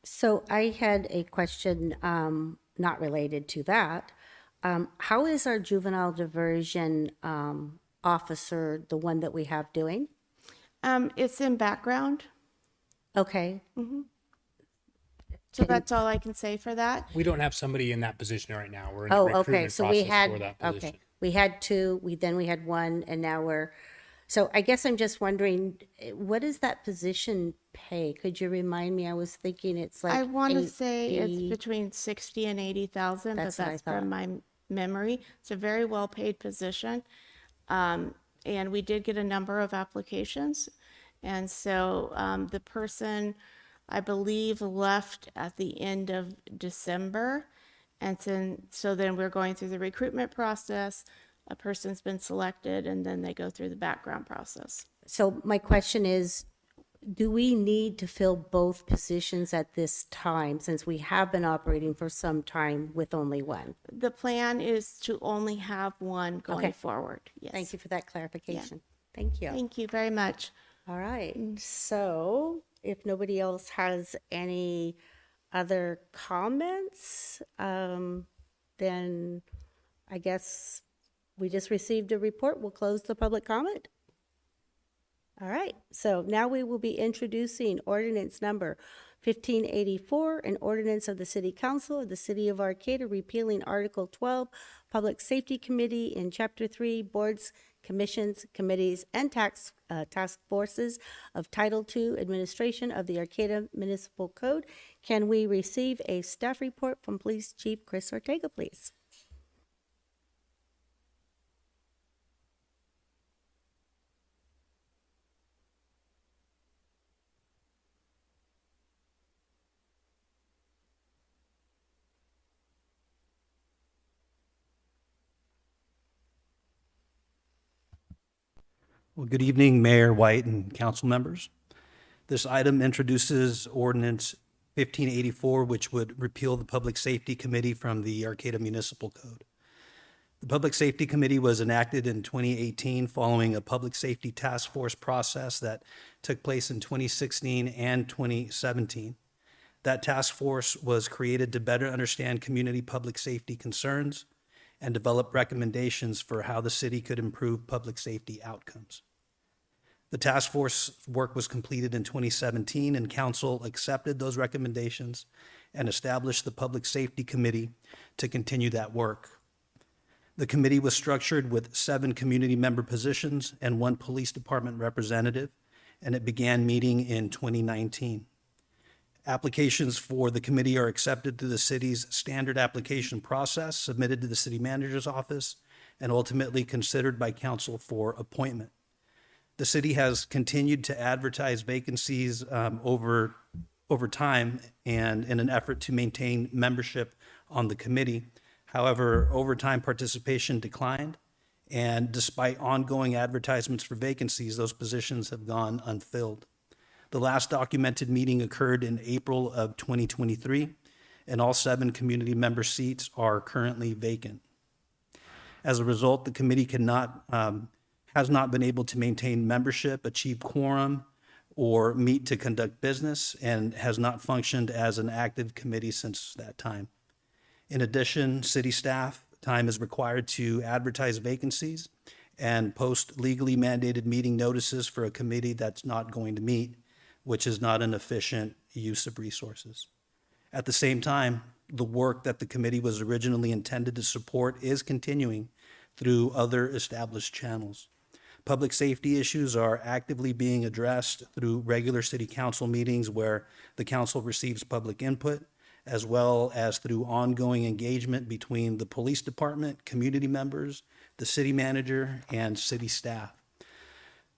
So I had a question not related to that. How is our juvenile diversion officer, the one that we have doing? It's in background. Okay. So that's all I can say for that. We don't have somebody in that position right now. We're in the Oh, recruitment okay. So we process had, for that position. okay, we had two, then we had one, and now so I guess I'm just wondering, what does that position pay? Could you remind me? I was thinking it's like I want to say it's 80. between 60 and 80,000, but That's what I that's thought. from my memory. It's a very well-paid position. And we did get a number of applications. And so the person, I believe, left at the end of December. And so then we're going through the recruitment process. A person's been selected, and then they go through the background process. So my question is, do we need to fill both positions at this time, since we have been operating for some time with only one? The plan is to only have one going Okay. forward. Yes. Thank you for that clarification. Thank you. Thank you very much. All right. So if nobody else has any other comments, then I guess we just received a report. We'll close the public comment. All right. So now we will be introducing ordinance number 1584, an ordinance of the City Council of the City of Arcata repealing Article 12, Public Safety Committee in Chapter 3, Boards, Commissions, Committees, and task forces of Title II, Administration of the Arcata Municipal Code. Can we receive a staff report from Police Chief Chris Ortega, please? Well, good evening, Mayor White and council members. This item introduces ordinance 1584, which would repeal the Public Safety Committee from the Arcata Municipal Code. The Public Safety Committee was enacted in 2018 following a public safety task force process that took place in 2016 and 2017. That task force was created to better understand community public safety concerns and develop recommendations for how the city could improve public safety outcomes. The task force work was completed in 2017, and council accepted those recommendations and established the Public Safety Committee to continue that work. The committee was structured with 7 community member positions and 1 police department representative, and it began meeting in 2019. Applications for the committee are accepted through the city's standard application process, submitted to the city manager's office, and ultimately considered by council for appointment. The city has continued to advertise vacancies over time and in an effort to maintain membership on the committee. However, over time participation declined, and despite ongoing advertisements for vacancies, those positions have gone unfilled. The last documented meeting occurred in April of 2023, and all 7 community member seats are currently vacant. As a result, the committee has not been able to maintain membership, achieve quorum, or meet to conduct business, and has not functioned as an active committee since that time. In addition, city staff time is required to advertise vacancies and post legally mandated meeting notices for a committee that's not going to meet, which is not an efficient use of resources. At the same time, the work that the committee was originally intended to support is continuing through other established channels. Public safety issues are actively being addressed through regular city council meetings where the council receives public input, as well as through ongoing engagement between the police department, community members, the city manager, and city staff.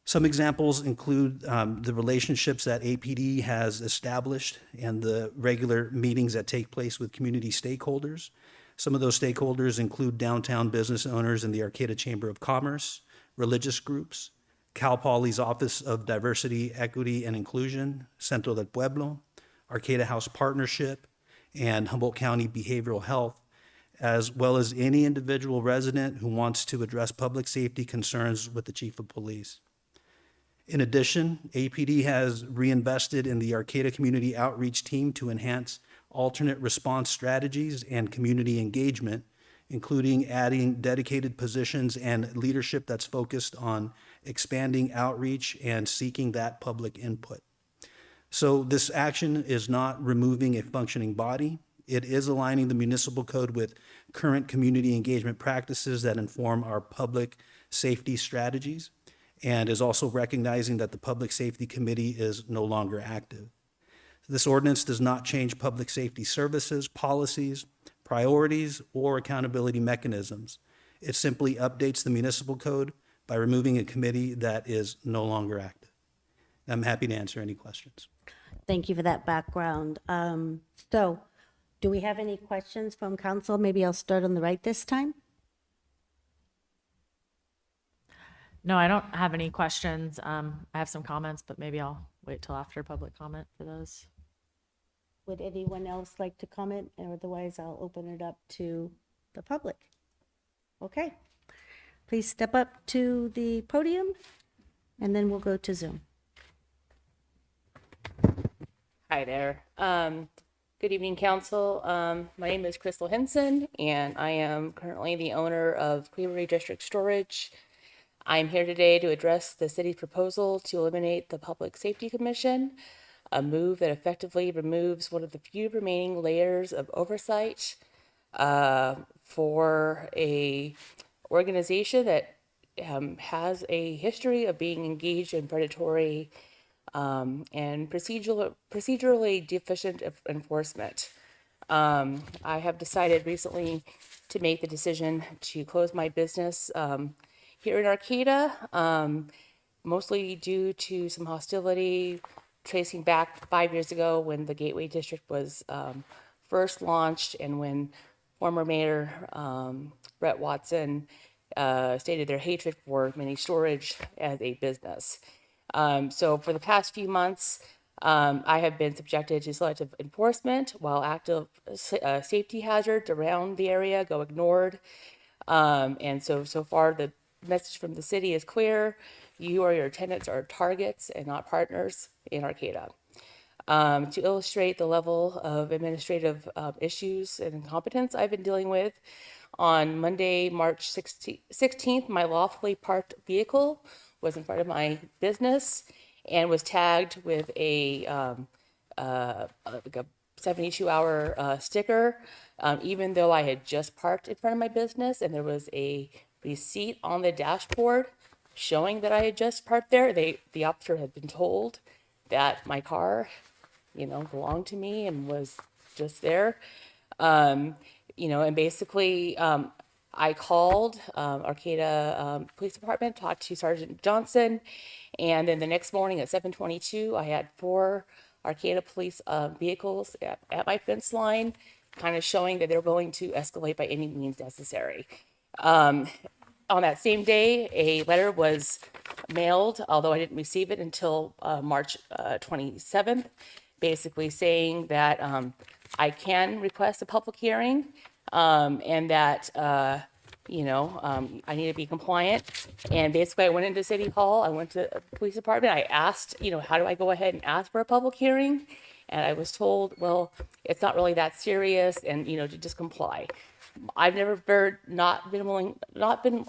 Some examples include the relationships that APD has established and the regular meetings that take place with community stakeholders. Some of those stakeholders include downtown business owners in the Arcata Chamber of Commerce, religious groups, Cal Poly's Office of Diversity, Equity, and Inclusion, Centro del Pueblo, Arcata House Partnership, and Humboldt County Behavioral Health, as well as any individual resident who wants to address public safety concerns with the Chief of Police. In addition, APD has reinvested in the Arcata Community Outreach Team to enhance alternate response strategies and community engagement, including adding dedicated positions and leadership that's focused on expanding outreach and seeking that public input. So this action is not removing a functioning body. It is aligning the municipal code with current community engagement practices that inform our public safety strategies, and is also recognizing that the Public Safety Committee is no longer active. This ordinance does not change public safety services, policies, priorities, or accountability mechanisms. It simply updates the municipal code by removing a committee that is no longer active. I'm happy to answer any questions. Thank you for that background. So, do we have any questions from council? Maybe I'll start on the right this time. No, I don't have any questions. I have some comments, but maybe I'll wait till after public comment for those. Would anyone else like to comment? Otherwise, I'll open it up to the public. Okay. Please step up to the podium, and then we'll go to Zoom. Hi there. Good evening, council. My name is Crystal Henson, and I am currently the owner of Creamery District Storage. I'm here today to address the city's proposal to eliminate the Public Safety Commission, a move that effectively removes one of the few remaining layers of oversight for a organization that has a history of being engaged in predatory and procedurally deficient enforcement. I have decided recently to make the decision to close my business here in Arcata, mostly due to some hostility tracing back 5 years ago when the Gateway District was first launched, and when former Mayor Brett Watson stated their hatred for mini storage as a business. So for the past few months, I have been subjected to selective enforcement while active safety hazards around the area go ignored. And so far, the message from the city is clear. You or your tenants are targets and not partners in Arcata. To illustrate the level of administrative issues and incompetence I've been dealing with, on Monday, March 16th, my lawfully parked vehicle was in front of my business and was tagged with like a 72-hour sticker, even though I had just parked in front of my business, and there was a receipt on the dashboard showing that I had just parked there. The officer had been told that my car, belonged to me and was just there. And basically, I called Arcata Police Department, talked to Sergeant Johnson, and then the next morning at 7:22, I had 4 Arcata police vehicles at my fence line, kind of showing that they're willing to escalate by any means necessary. On that same day, a letter was mailed, although I didn't receive it until March 27th, basically saying that I can request a public hearing and that, I need to be compliant. And basically, I went into City Hall, I went to the police department, I asked, how do I go ahead and ask for a public hearing? And I was told, well, it's not really that serious and, to just comply. I've never not been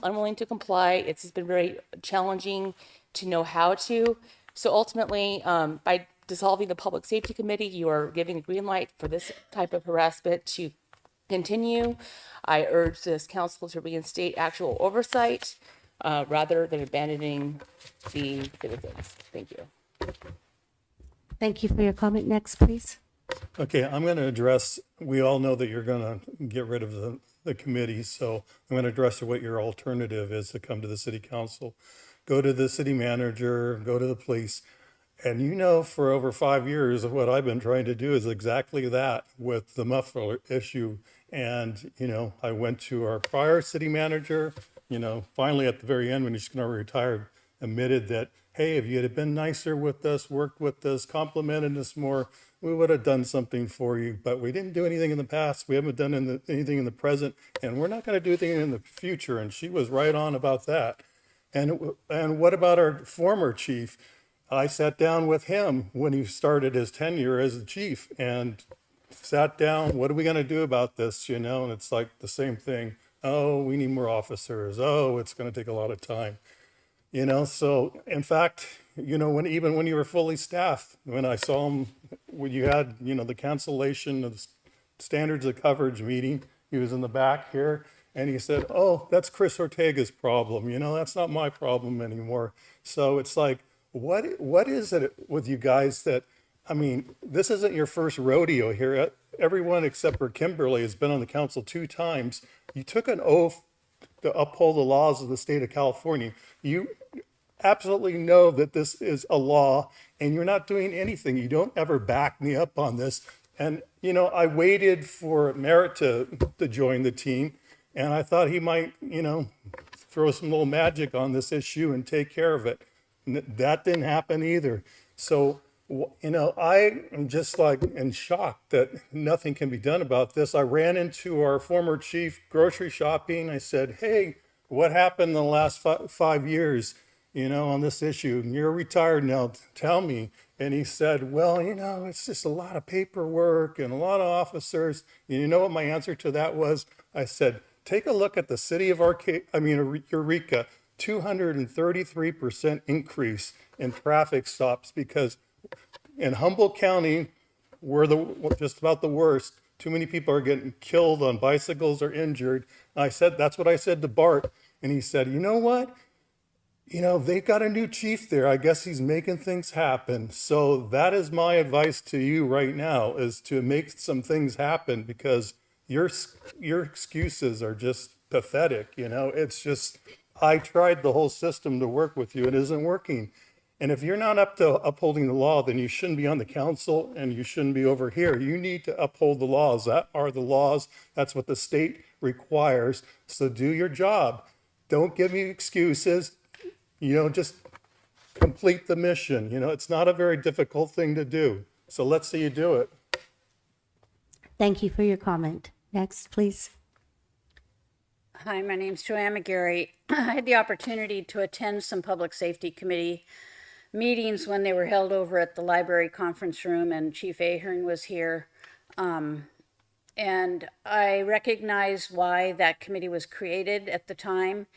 unwilling to comply. It's just been very challenging to know how to. So ultimately, by dissolving the Public Safety Committee, you are giving a green light for this type of harassment to continue. I urge this council to reinstate actual oversight rather than abandoning the citizens. Thank you. Thank you for your comment. Next, please. Okay, I'm going to address, we all know that you're going to get rid of the committee, so I'm going to address what your alternative is to come to the city council. Go to the city manager, go to the police. And for over 5 years, what I've been trying to do is exactly that with the muffler issue. And, I went to our prior city manager, finally at the very end when he's going to retire, admitted that, hey, if you had been nicer with us, worked with us, complimented us more, we would have done something for you. But we didn't do anything in the past. We haven't done anything in the present, and we're not going to do anything in the future. And she was right on about that. And what about our former chief? I sat down with him when he started his tenure as the chief and sat down, what are we going to do about this? And it's like the same thing. Oh, we need more officers. Oh, it's going to take a lot of time. So in fact, when you were fully staffed, when I saw him, when you had, the cancellation of standards of coverage meeting, he was in the back here and he said, oh, that's Chris Ortega's problem. That's not my problem anymore. So it's like, what is it with you guys that, this isn't your first rodeo here. Everyone except for Kimberly has been on the council 2 times. You took an oath to uphold the laws of the state of California. You absolutely know that this is a law and you're not doing anything. You don't ever back me up on this. And, I waited for Merritt to join the team and I thought he might, throw some little magic on this issue and take care of it. That didn't happen either. So, I am just like in shock that nothing can be done about this. I ran into our former chief grocery shopping. I said, hey, what happened in the last 5 years, on this issue? And you're retired now, tell me. And he said, well, it's just a lot of paperwork and a lot of officers. And you know what my answer to that was? I said, take a look at the city of Eureka, 233% increase in traffic stops because in Humboldt County, we're just about the worst. Too many people are getting killed on bicycles or injured. And that's what I said to Bart. And he said, you know what? They got a new chief there. I guess he's making things happen. So that is my advice to you right now is to make some things happen because your excuses are just pathetic. It's just, I tried the whole system to work with you. It isn't working. And if you're not up to upholding the law, then you shouldn't be on the council and you shouldn't be over here. You need to uphold the laws. That are the laws. That's what the state requires. So do your job. Don't give me excuses. Just complete the mission. You know, it's not a very difficult thing to do. So let's see you do it. Thank you for your comment. Next, please. Hi, my name's Joanne McGarry. I had the opportunity to attend some Public Safety Committee meetings when they were held over at the library conference room, and Chief Ahern was here. And I recognize why that committee was created at the time.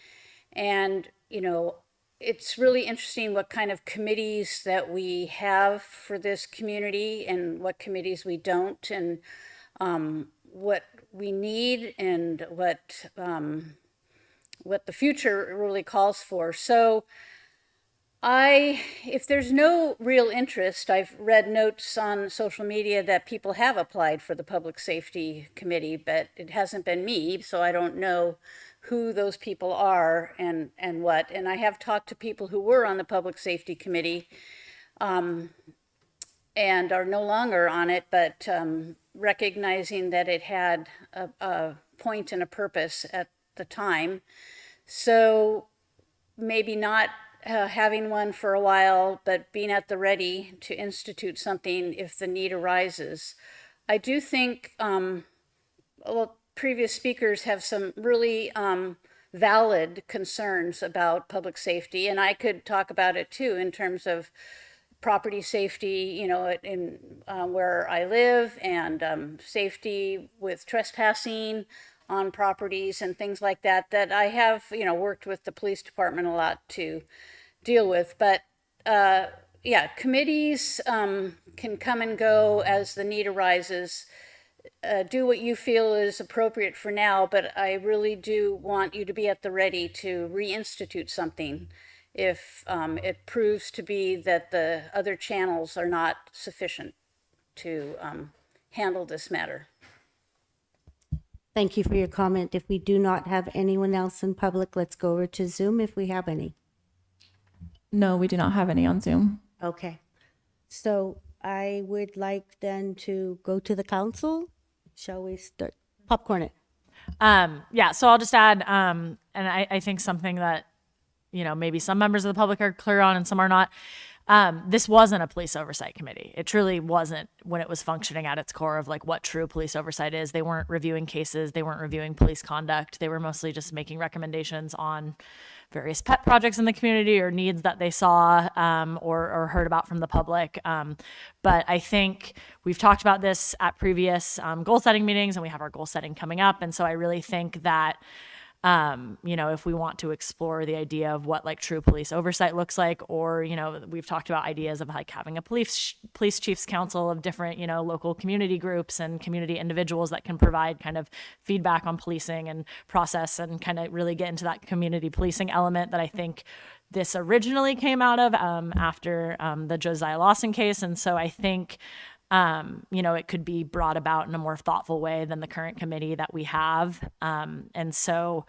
And, you know, it's really interesting what kind of committees that we have for this community and what committees we don't, and what we need and what the future really calls for. So if there's no real interest, I've read notes on social media that people have applied for the Public Safety Committee, but it hasn't been me, so I don't know who those people are and what. And I have talked to people who were on the Public Safety Committee and are no longer on it, but recognizing that it had a point and a purpose at the time. So maybe not having one for a while, but being at the ready to institute something if the need arises. I do think previous speakers have some really valid concerns about public safety, and I could talk about it too in terms of property safety, you know, in where I live, and safety with trespassing on properties and things like that, that I have, you know, worked with the police department a lot to deal with. But yeah, committees can come and go as the need arises. Do what you feel is appropriate for now, but I really do want you to be at the ready to reinstitute something if it proves to be that the other channels are not sufficient to handle this matter. Thank you for your comment. If we do not have anyone else in public, let's go over to Zoom if we have any. No, we do not have any on Zoom. Okay. So I would like then to go to the council. Shall we start? Popcorn it. Yeah, so I'll just add, and I think something that, you know, maybe some members of the public are clear on and some are not. This wasn't a police oversight committee. It truly wasn't when it was functioning at its core of like what true police oversight is. They weren't reviewing cases. They weren't reviewing police conduct. They were mostly just making recommendations on various pet projects in the community or needs that they saw or heard about from the public. But I think we've talked about this at previous goal setting meetings, and we have our goal setting coming up. And so I really think that you know, if we want to explore the idea of what like true police oversight looks like, or, you know, we've talked about ideas of like having a police chiefs council of different, you know, local community groups and community individuals that can provide kind of feedback on policing and process and kind of really get into that community policing element that I think this originally came out of after the Josiah Lawson case. And so I think you know, it could be brought about in a more thoughtful way than the current committee that we have. And so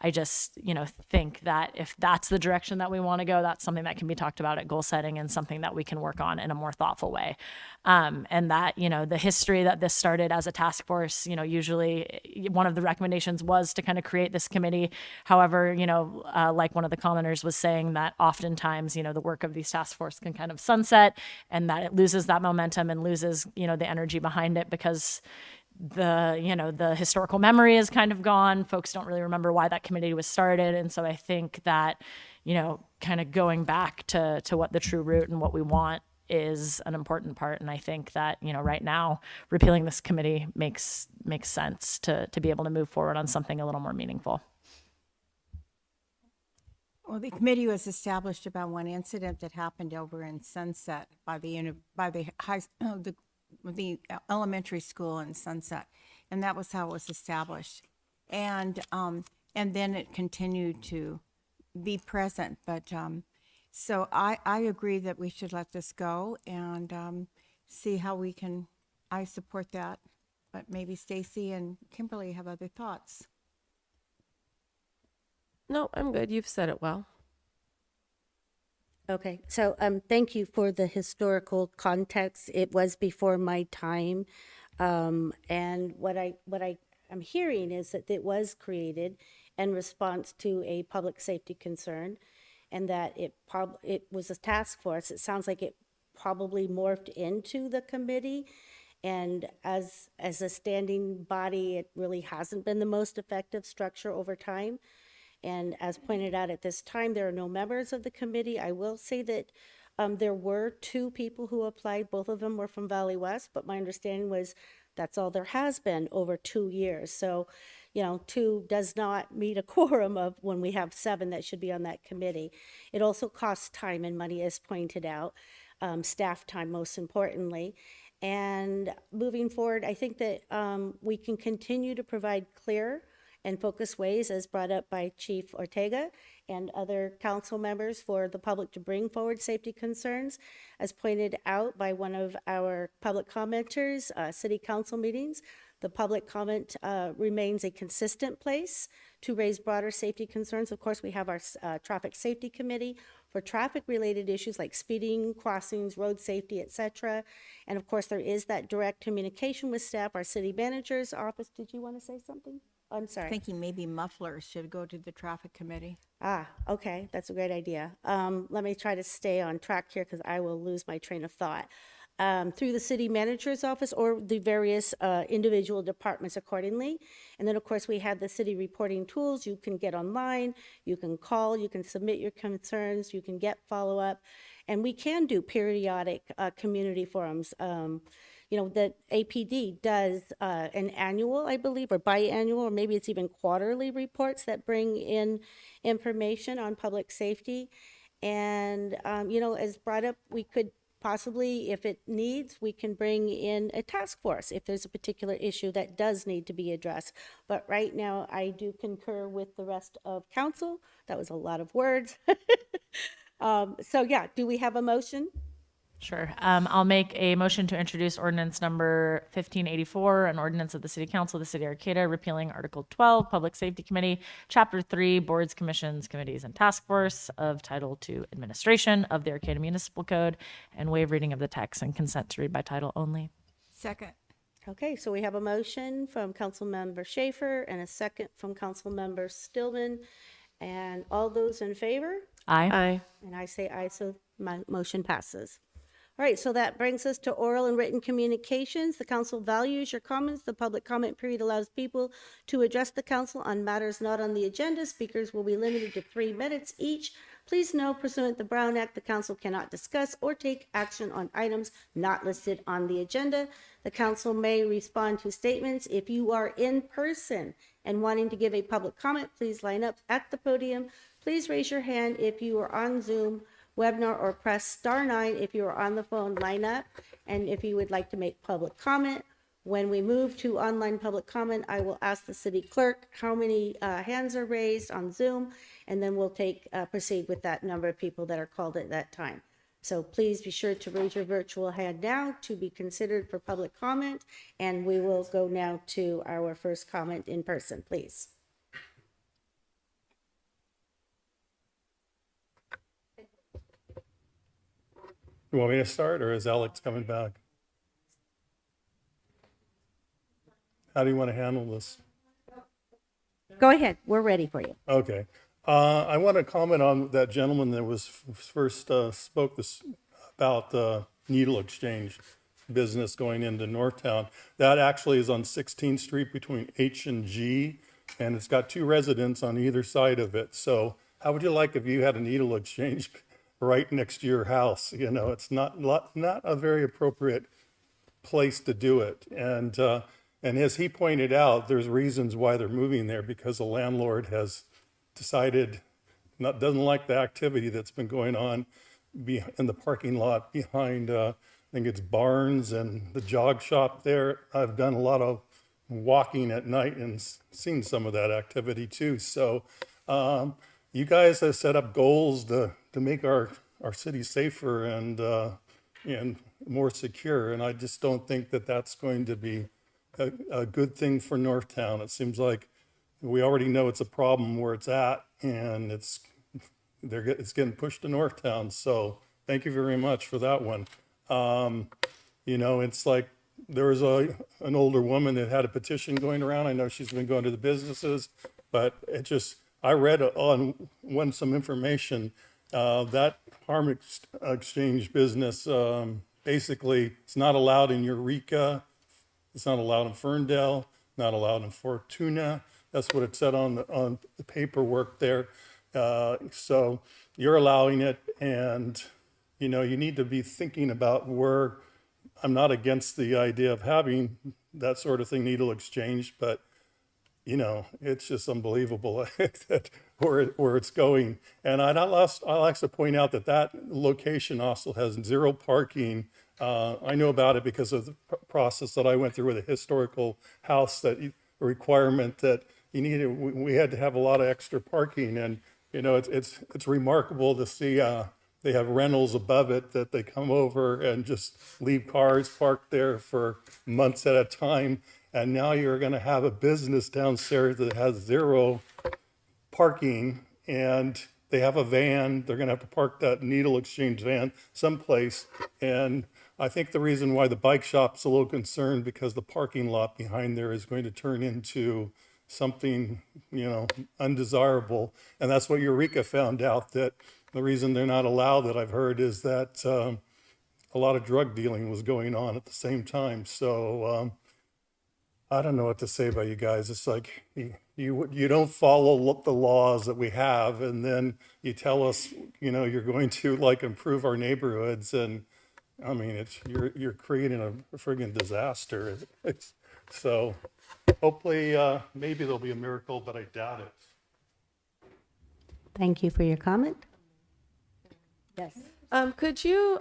I just, you know, think that if that's the direction that we want to go, that's something that can be talked about at goal setting and something that we can work on in a more thoughtful way. And that, you know, the history that this started as a task force, you know, usually one of the recommendations was to kind of create this committee. However, you know, like one of the commenters was saying that oftentimes, you know, the work of these task force can kind of sunset and that it loses that momentum and loses, you know, the energy behind it because the historical memory is kind of gone. Folks don't really remember why that committee was started. And so I think that, you know, kind of going back to what the true root and what we want is an important part. And I think that, you know, right now repealing this committee makes sense to be able to move forward on something a little more meaningful. Well, the committee was established about one incident that happened over in Sunset by the elementary school in Sunset, and that was how it was established. And then it continued to be present. But so I agree that we should let this go and see how we can. I support that, but maybe Stacy and Kimberly have other thoughts. No, I'm good. You've said it well. Okay, so thank you for the historical context. It was before my time, and what I'm hearing is that it was created in response to a public safety concern, and that it was a task force. It sounds like it probably morphed into the committee. And as a standing body, it really hasn't been the most effective structure over time. And as pointed out at this time, there are no members of the committee. I will say that there were 2 people who applied. Both of them were from Valley West, but my understanding was that's all there has been over 2 years. So, 2 does not meet a quorum of when we have 7 that should be on that committee. It also costs time and money, as pointed out, staff time most importantly. And moving forward, I think that we can continue to provide clear and focused ways, as brought up by Chief Ortega and other council members, for the public to bring forward safety concerns. As pointed out by one of our public commenters, city council meetings, the public comment remains a consistent place to raise broader safety concerns. Of course, we have our traffic safety committee for traffic-related issues like speeding, crossings, road safety, etc. And of course, there is that direct communication with staff, our city manager's office. Did you want to say something? I'm sorry. Thinking maybe mufflers should go to the traffic committee. Okay, that's a great idea. Let me try to stay on track here because I will lose my train of thought. Through the city manager's office or the various individual departments accordingly. And then, of course, we have the city reporting tools. You can get online, you can call, you can submit your concerns, you can get follow-up, and we can do periodic community forums. The APD does an annual, I believe, or biannual, or maybe it's even quarterly reports that bring in information on public safety. And, as brought up, we could possibly, if it needs, we can bring in a task force if there's a particular issue that does need to be addressed. But right now, I do concur with the rest of council. That was a lot of words. So yeah, do we have a motion? Sure. I'll make a motion to introduce ordinance number 1584, an ordinance of the City Council of the City of Arcata repealing Article 12, Public Safety Committee, Chapter 3, Boards, Commissions, Committees, and Task Force of Title 2 Administration of the Arcata Municipal Code, and waive reading of the text and consent to read by title only. Second. Okay, so we have a motion from Councilmember Schaefer and a second from Councilmember Stillman. And all those in favor? Aye. Aye. And I say aye, so my motion passes. All right, so that brings us to oral and written communications. The council values your comments. The public comment period allows people to address the council on matters not on the agenda. Speakers will be limited to 3 minutes each. Please know, pursuant to the Brown Act, the council cannot discuss or take action on items not listed on the agenda. The council may respond to statements. If you are in person and wanting to give a public comment, please line up at the podium. Please raise your hand if you are on Zoom webinar, or press *9 if you are on the phone. Line up, and if you would like to make public comment. When we move to online public comment, I will ask the city clerk how many hands are raised on Zoom, and then we'll proceed with that number of people that are called at that time. So please be sure to raise your virtual hand now to be considered for public comment, and we will go now to our first comment in person, please. You want me to start, or is Alex coming back? How do you want to handle this? Go ahead, we're ready for you. Okay. I want to comment on that gentleman that was first spoke about the needle exchange business going into Northtown. That actually is on 16th Street between H and G, and it's got 2 residents on either side of it. So how would you like if you had a needle exchange right next to your house? It's not a very appropriate place to do it. And as he pointed out, there's reasons why they're moving there, because the landlord has decided doesn't like the activity that's been going on in the parking lot behind, I think it's Barnes and the jog shop there. I've done a lot of walking at night and seen some of that activity too. So you guys have set up goals to make our city safer and more secure. And I just don't think that that's going to be a good thing for Northtown. It seems like we already know it's a problem where it's at, and it's getting pushed to Northtown. So thank you very much for that one. It's like there was an older woman that had a petition going around. I know she's been going to the businesses, but I read on some information That exchange business, basically, it's not allowed in Eureka. It's not allowed in Ferndale, not allowed in Fortuna. That's what it said on the paperwork there. So you're allowing it, and, you need to be thinking about where, I'm not against the idea of having that sort of thing, needle exchange, but it's just unbelievable that where it's going. And I'd like to point out that location also has zero parking. I know about it because of the process that I went through with a historical house, that a requirement that we had to have a lot of extra parking. And, it's remarkable to see, they have rentals above it that they come over and just leave cars parked there for months at a time. And now you're going to have a business downstairs that has zero parking, and they have a van. They're going to have to park that needle exchange van someplace. And I think the reason why the bike shop's a little concerned, because the parking lot behind there is going to turn into something, undesirable. And that's what Eureka found out, that the reason they're not allowed, that I've heard, is that a lot of drug dealing was going on at the same time. So I don't know what to say about you guys. It's like you don't follow the laws that we have, and then you tell us, you're going to improve our neighborhoods, and I mean, you're creating a friggin' disaster. So hopefully, maybe there'll be a miracle, but I doubt it. Thank you for your comment. Yes. Could you,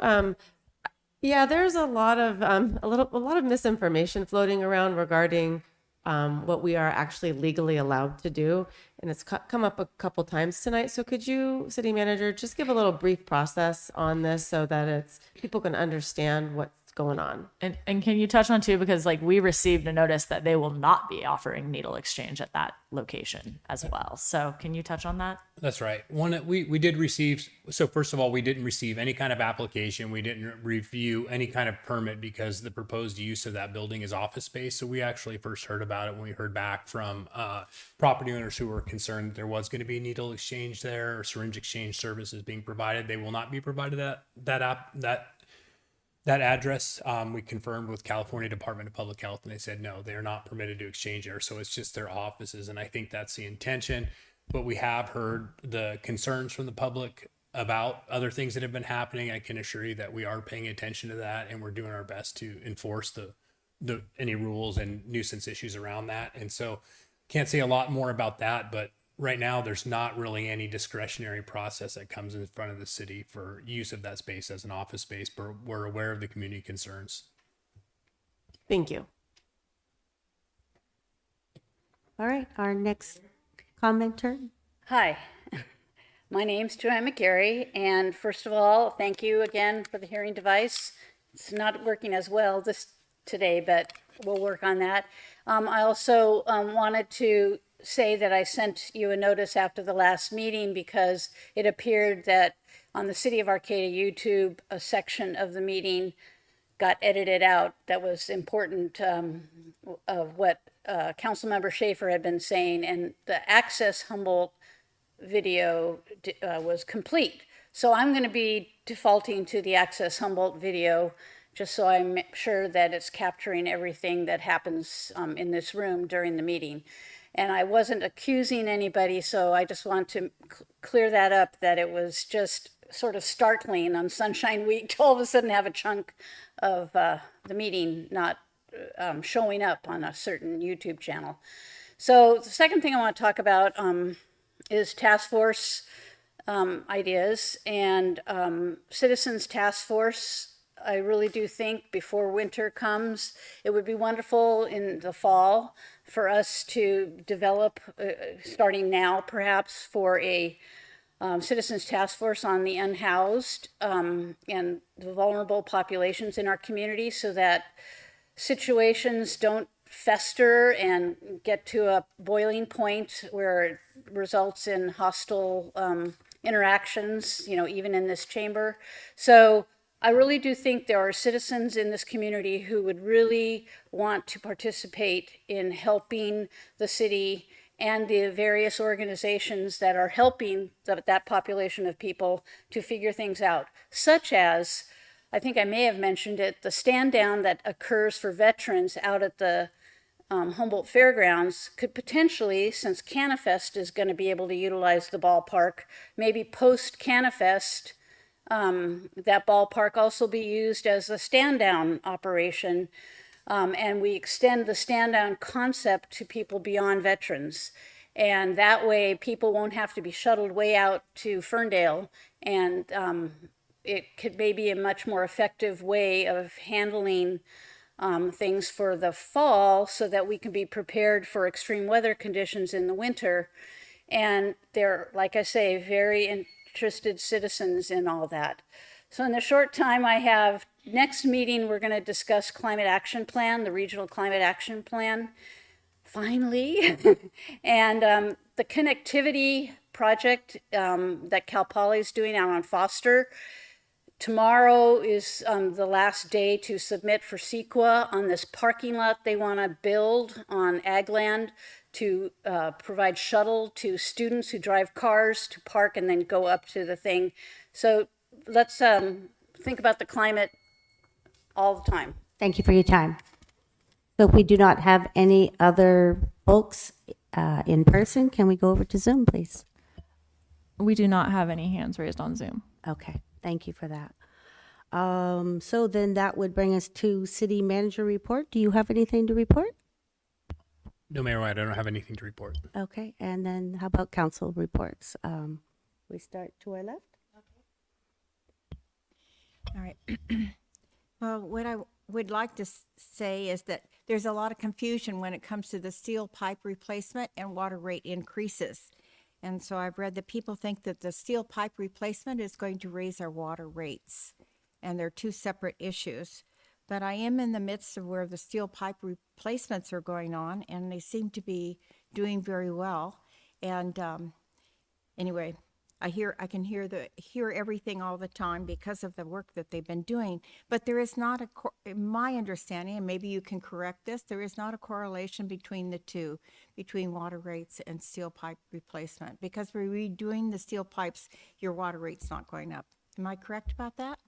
yeah, there's a lot of a lot of misinformation floating around regarding what we are actually legally allowed to do, and it's come up a couple times tonight. So could you, City Manager, just give a little brief process on this so that people can understand what's going on? And can you touch on too, because we received a notice that they will not be offering needle exchange at that location as well. So can you touch on that? That's right. We did receive, so first of all, we didn't receive any kind of application. We didn't review any kind of permit, because the proposed use of that building is office space. So we actually first heard about it when we heard back from property owners who were concerned that there was going to be needle exchange there, or syringe exchange services being provided. They will not be provided that address. We confirmed with California Department of Public Health, and they said no, they are not permitted to exchange there. So it's just their offices, and I think that's the intention. But we have heard the concerns from the public about other things that have been happening. I can assure you that we are paying attention to that, and we're doing our best to enforce any rules and nuisance issues around that. And so can't say a lot more about that, but right now there's not really any discretionary process that comes in front of the city for use of that space as an office space, but we're aware of the community concerns. Thank you. All right, our next commenter. Hi, my name's Joanne McGarry, and first of all, thank you again for the hearing device. It's not working as well today, but we'll work on that. I also wanted to say that I sent you a notice after the last meeting, because it appeared that on the City of Arcata YouTube, a section of the meeting got edited out that was important, of what Councilmember Schaefer had been saying, and the Access Humboldt video was complete. So I'm going to be defaulting to the Access Humboldt video, just so I'm sure that it's capturing everything that happens in this room during the meeting. And I wasn't accusing anybody, so I just want to clear that up, that it was just sort of startling on Sunshine Week to all of a sudden have a chunk of the meeting not showing up on a certain YouTube channel. So the second thing I want to talk about is task force ideas and citizens task force. I really do think before winter comes, it would be wonderful in the fall for us to develop, starting now perhaps, for a citizens task force on the unhoused and the vulnerable populations in our community, so that situations don't fester and get to a boiling point where it results in hostile interactions, even in this chamber. So I really do think there are citizens in this community who would really want to participate in helping the city and the various organizations that are helping that population of people to figure things out, such as, I think I may have mentioned it, the stand down that occurs for veterans out at the Humboldt Fairgrounds could potentially, since Canifest is going to be able to utilize the ballpark, maybe post Canifest, that ballpark also be used as a stand down operation. And we extend the stand down concept to people beyond veterans. And that way people won't have to be shuttled way out to Ferndale. And it could maybe a much more effective way of handling things for the fall so that we can be prepared for extreme weather conditions in the winter. And they're, like I say, very interested citizens in all that. So in the short time I have, next meeting, we're going to discuss climate action plan, the regional climate action plan, finally. And the connectivity project that Cal Poly is doing out on Foster. Tomorrow is the last day to submit for CEQA on this parking lot they want to build on ag land to provide shuttle to students who drive cars to park and then go up to the thing. So let's think about the climate all the time. Thank you for your time. So if we do not have any other folks in person, can we go over to Zoom, please? We do not have any hands raised on Zoom. Okay, thank you for that. So then that would bring us to city manager report. Do you have anything to report? No, Mayor White, I don't have anything to report. Okay, and then how about council reports? We start to our left. All right. Well, what I would like to say is that there's a lot of confusion when it comes to the steel pipe replacement and water rate increases. And so I've read that people think that the steel pipe replacement is going to raise our water rates, and they're two separate issues. But I am in the midst of where the steel pipe replacements are going on, and they seem to be doing very well. And anyway, I can hear everything all the time because of the work that they've been doing. But there is not in my understanding, and maybe you can correct this, there is not a correlation between the two, between water rates and steel pipe replacement. Because we're redoing the steel pipes, your water rate's not going up. Am I correct about that?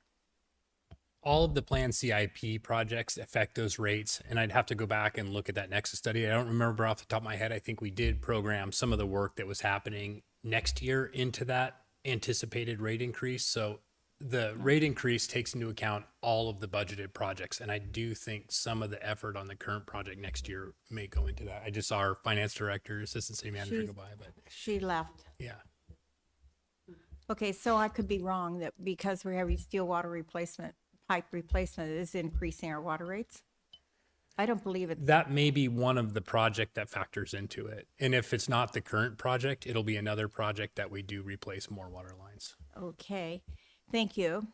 All of the planned CIP projects affect those rates, and I'd have to go back and look at that Nexus study. I don't remember off the top of my head. I think we did program some of the work that was happening next year into that anticipated rate increase. So the rate increase takes into account all of the budgeted projects, and I do think some of the effort on the current project next year may go into that. I just saw our finance director, assistant city manager go by, but She left. yeah. Okay, so I could be wrong that because we're having steel water replacement, pipe replacement is increasing our water rates? I don't believe it. That may be one of the project that factors into it. And if it's not the current project, it'll be another project that we do replace more water lines. Okay, thank you.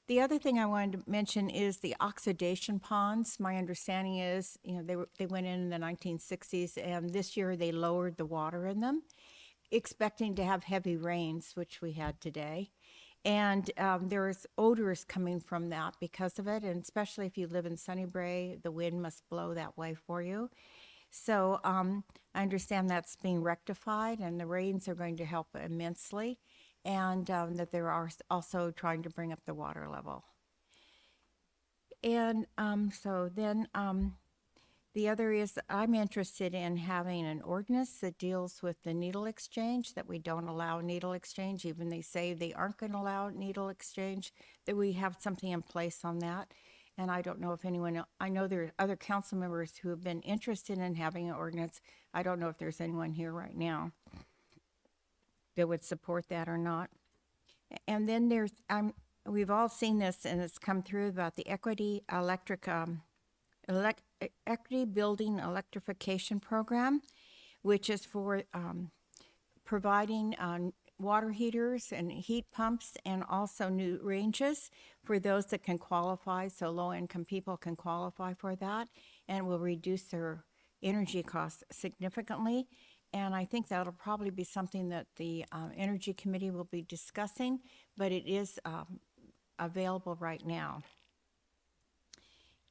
The other thing I wanted to mention is the oxidation ponds. My understanding is, they went in the 1960s, and this year they lowered the water in them, expecting to have heavy rains, which we had today. And there's odors coming from that because of it, and especially if you live in Sunnybrae, the wind must blow that way for you. So I understand that's being rectified, and the rains are going to help immensely, and that they are also trying to bring up the water level. And so then the other is I'm interested in having an ordinance that deals with the needle exchange, that we don't allow needle exchange, even they say they aren't going to allow needle exchange, that we have something in place on that. And I don't know if I know there are other council members who have been interested in having an ordinance. I don't know if there's anyone here right now that would support that or not. And then we've all seen this, and it's come through about the Equity Building Electrification Program, which is for providing water heaters and heat pumps, and also new ranges for those that can qualify, so low-income people can qualify for that, and will reduce their energy costs significantly. And I think that'll probably be something that the Energy Committee will be discussing, but it is available right now.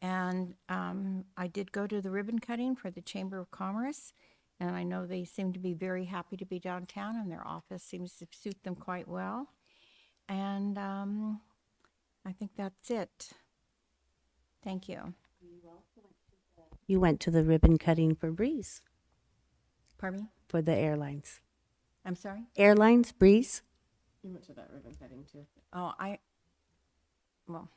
And I did go to the ribbon cutting for the Chamber of Commerce, And I know they seem to be very happy to be downtown, and their office seems to suit them quite well. And I think that's it. Thank you. You went to the ribbon cutting for Breeze, Pardon me? for the airlines. I'm sorry? Airlines, Breeze? You went to that ribbon cutting too. Oh, well,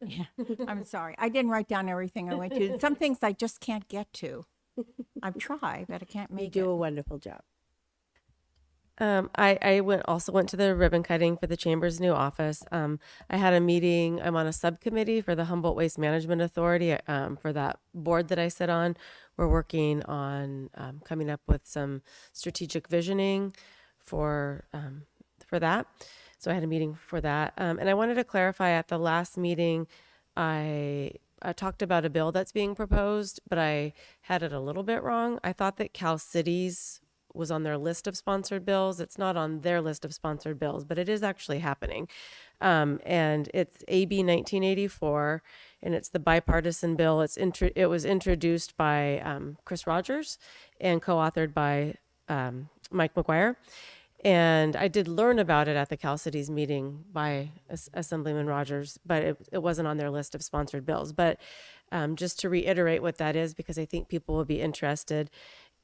yeah, I'm sorry. I didn't write down everything I went to. Some things I just can't get to. I've tried, but I can't You make do it. a wonderful job. I also went to the ribbon cutting for the chamber's new office. I had a meeting. I'm on a subcommittee for the Humboldt Waste Management Authority. For that board that I sit on, we're working on coming up with some strategic visioning for that. So I had a meeting for that, and I wanted to clarify at the last meeting, I talked about a bill that's being proposed, but I had it a little bit wrong. I thought that Cal Cities was on their list of sponsored bills. It's not on their list of sponsored bills, but it is actually happening. And it's AB 1984, and it's the bipartisan bill. It was introduced by Chris Rogers and co-authored by Mike McGuire. And I did learn about it at the Cal Cities meeting by Assemblyman Rogers, but it wasn't on their list of sponsored bills. But just to reiterate what that is, because I think people will be interested,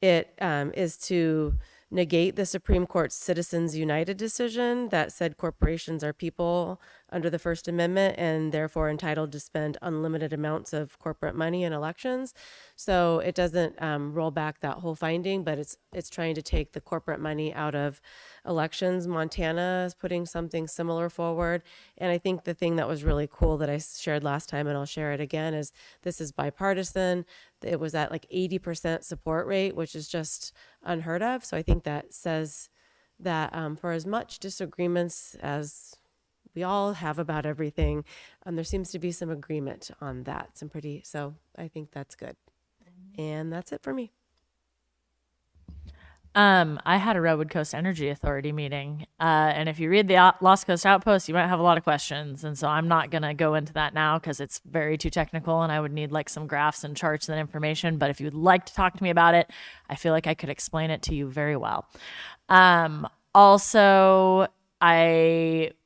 it is to negate the Supreme Court's Citizens United decision that said corporations are people under the First Amendment and therefore entitled to spend unlimited amounts of corporate money in elections. So it doesn't roll back that whole finding, but it's trying to take the corporate money out of elections. Montana is putting something similar forward. And I think the thing that was really cool that I shared last time, and I'll share it again, is this is bipartisan. It was at like 80% support rate, which is just unheard of. So I think that says that for as much disagreements as we all have about everything, there seems to be some agreement on that. So I think that's good. And that's it for me. I had a Redwood Coast Energy Authority meeting, and if you read the Lost Coast Outpost, you might have a lot of questions, and so I'm not going to go into that now because it's very too technical, and I would need like some graphs and charts and information, but if you'd like to talk to me about it, I feel like I could explain it to you very well. Also,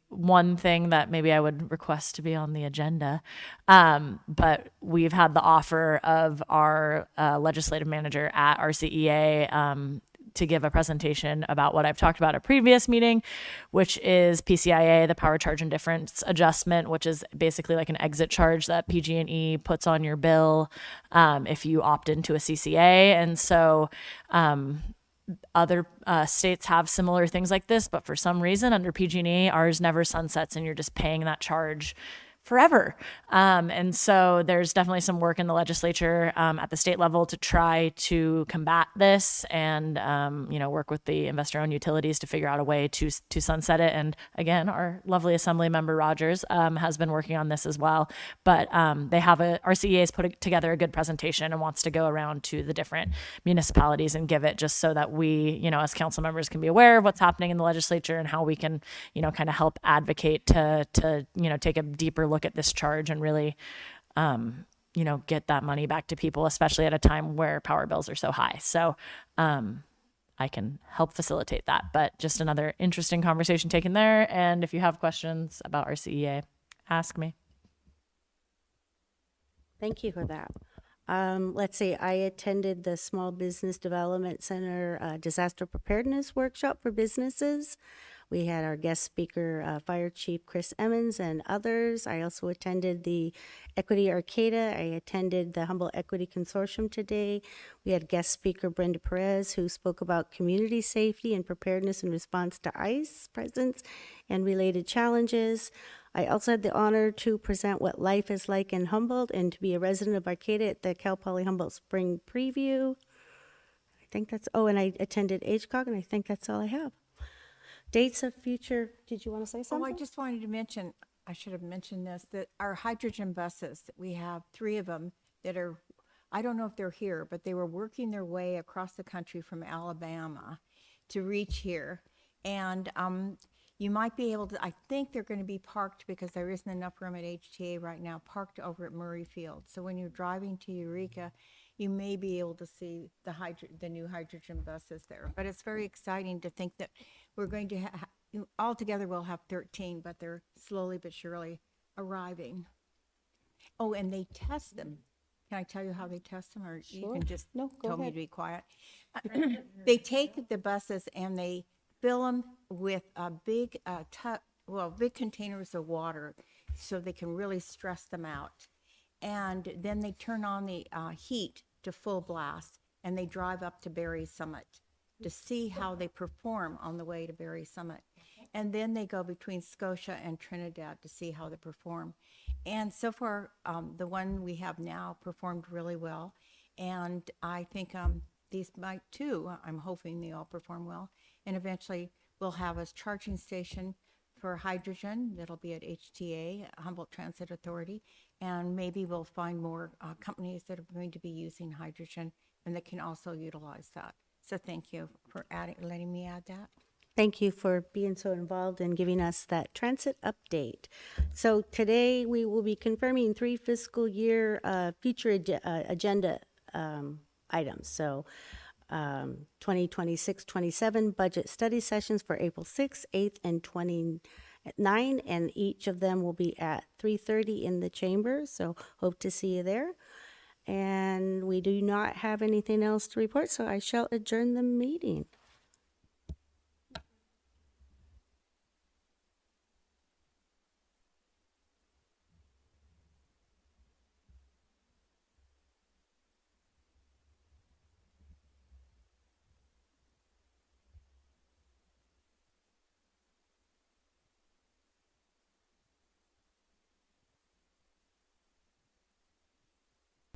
one thing that maybe I would request to be on the agenda, but we've had the offer of our legislative manager at RCEA to give a presentation about what I've talked about at a previous meeting, which is PCIA, the power charge and difference adjustment, which is basically like an exit charge that PG&E puts on your bill if you opt into a CCA. And so other states have similar things like this, but for some reason under PG&E, ours never sunsets and you're just paying that charge forever. And so there's definitely some work in the legislature at the state level to try to combat this and, work with the investor-owned utilities to figure out a way to sunset it. And again, our lovely Assembly member Rogers has been working on this as well. But RCEA has put together a good presentation and wants to go around to the different municipalities and give it just so that we, as council members can be aware of what's happening in the legislature and how we can, kind of help advocate to take a deeper look at this charge and really, get that money back to people, especially at a time where power bills are so high. So I can help facilitate that, but just another interesting conversation taken there. And if you have questions about RCEA, ask me. Thank you for that. Let's see, I attended the Small Business Development Center Disaster Preparedness Workshop for businesses. We had our guest speaker, Fire Chief Chris Emmons, and others. I also attended the Equity Arcata. I attended the Humboldt Equity Consortium today. We had guest speaker Brenda Perez, who spoke about community safety and preparedness in response to ICE presence and related challenges. I also had the honor to present what life is like in Humboldt and to be a resident of Arcata at the Cal Poly Humboldt Spring Preview. I think that's, and I attended HCOG, and I think that's all I have. Dates of future, did you want to say something? I just wanted to mention, I should have mentioned this, that our hydrogen buses, we have 3 of them that are, I don't know if they're here, but they were working their way across the country from Alabama to reach here. And you might be able to, I think they're going to be parked because there isn't enough room at HTA right now, parked over at Murray Field. So when you're driving to Eureka, you may be able to see the new hydrogen buses there. But it's very exciting to think that we're going to altogether we'll have 13, but they're slowly but surely arriving. Oh, and they test them. Can I tell you how they test them, or you Sure. can just No, go tell me ahead. to be quiet? They take the buses and they fill them with a big big containers of water, so they can really stress them out. And then they turn on the heat to full blast, and they drive up to Berry Summit to see how they perform on the way to Berry Summit. And then they go between Scotia and Trinidad to see how they perform. And so far, the one we have now performed really well. And I think these might too. I'm hoping they all perform well. And eventually we'll have a charging station for hydrogen that'll be at HTA, Humboldt Transit Authority. And maybe we'll find more companies that are going to be using hydrogen and that can also utilize that. So thank you for letting me add that. Thank you for being so involved and giving us that transit update. So today we will be confirming 3 fiscal year future agenda items. So 2026-27 budget study sessions for April 6th, 8th, and 29, and each of them will be at 3:30 in the chamber. So hope to see you there. And we do not have anything else to report, so I shall adjourn the meeting.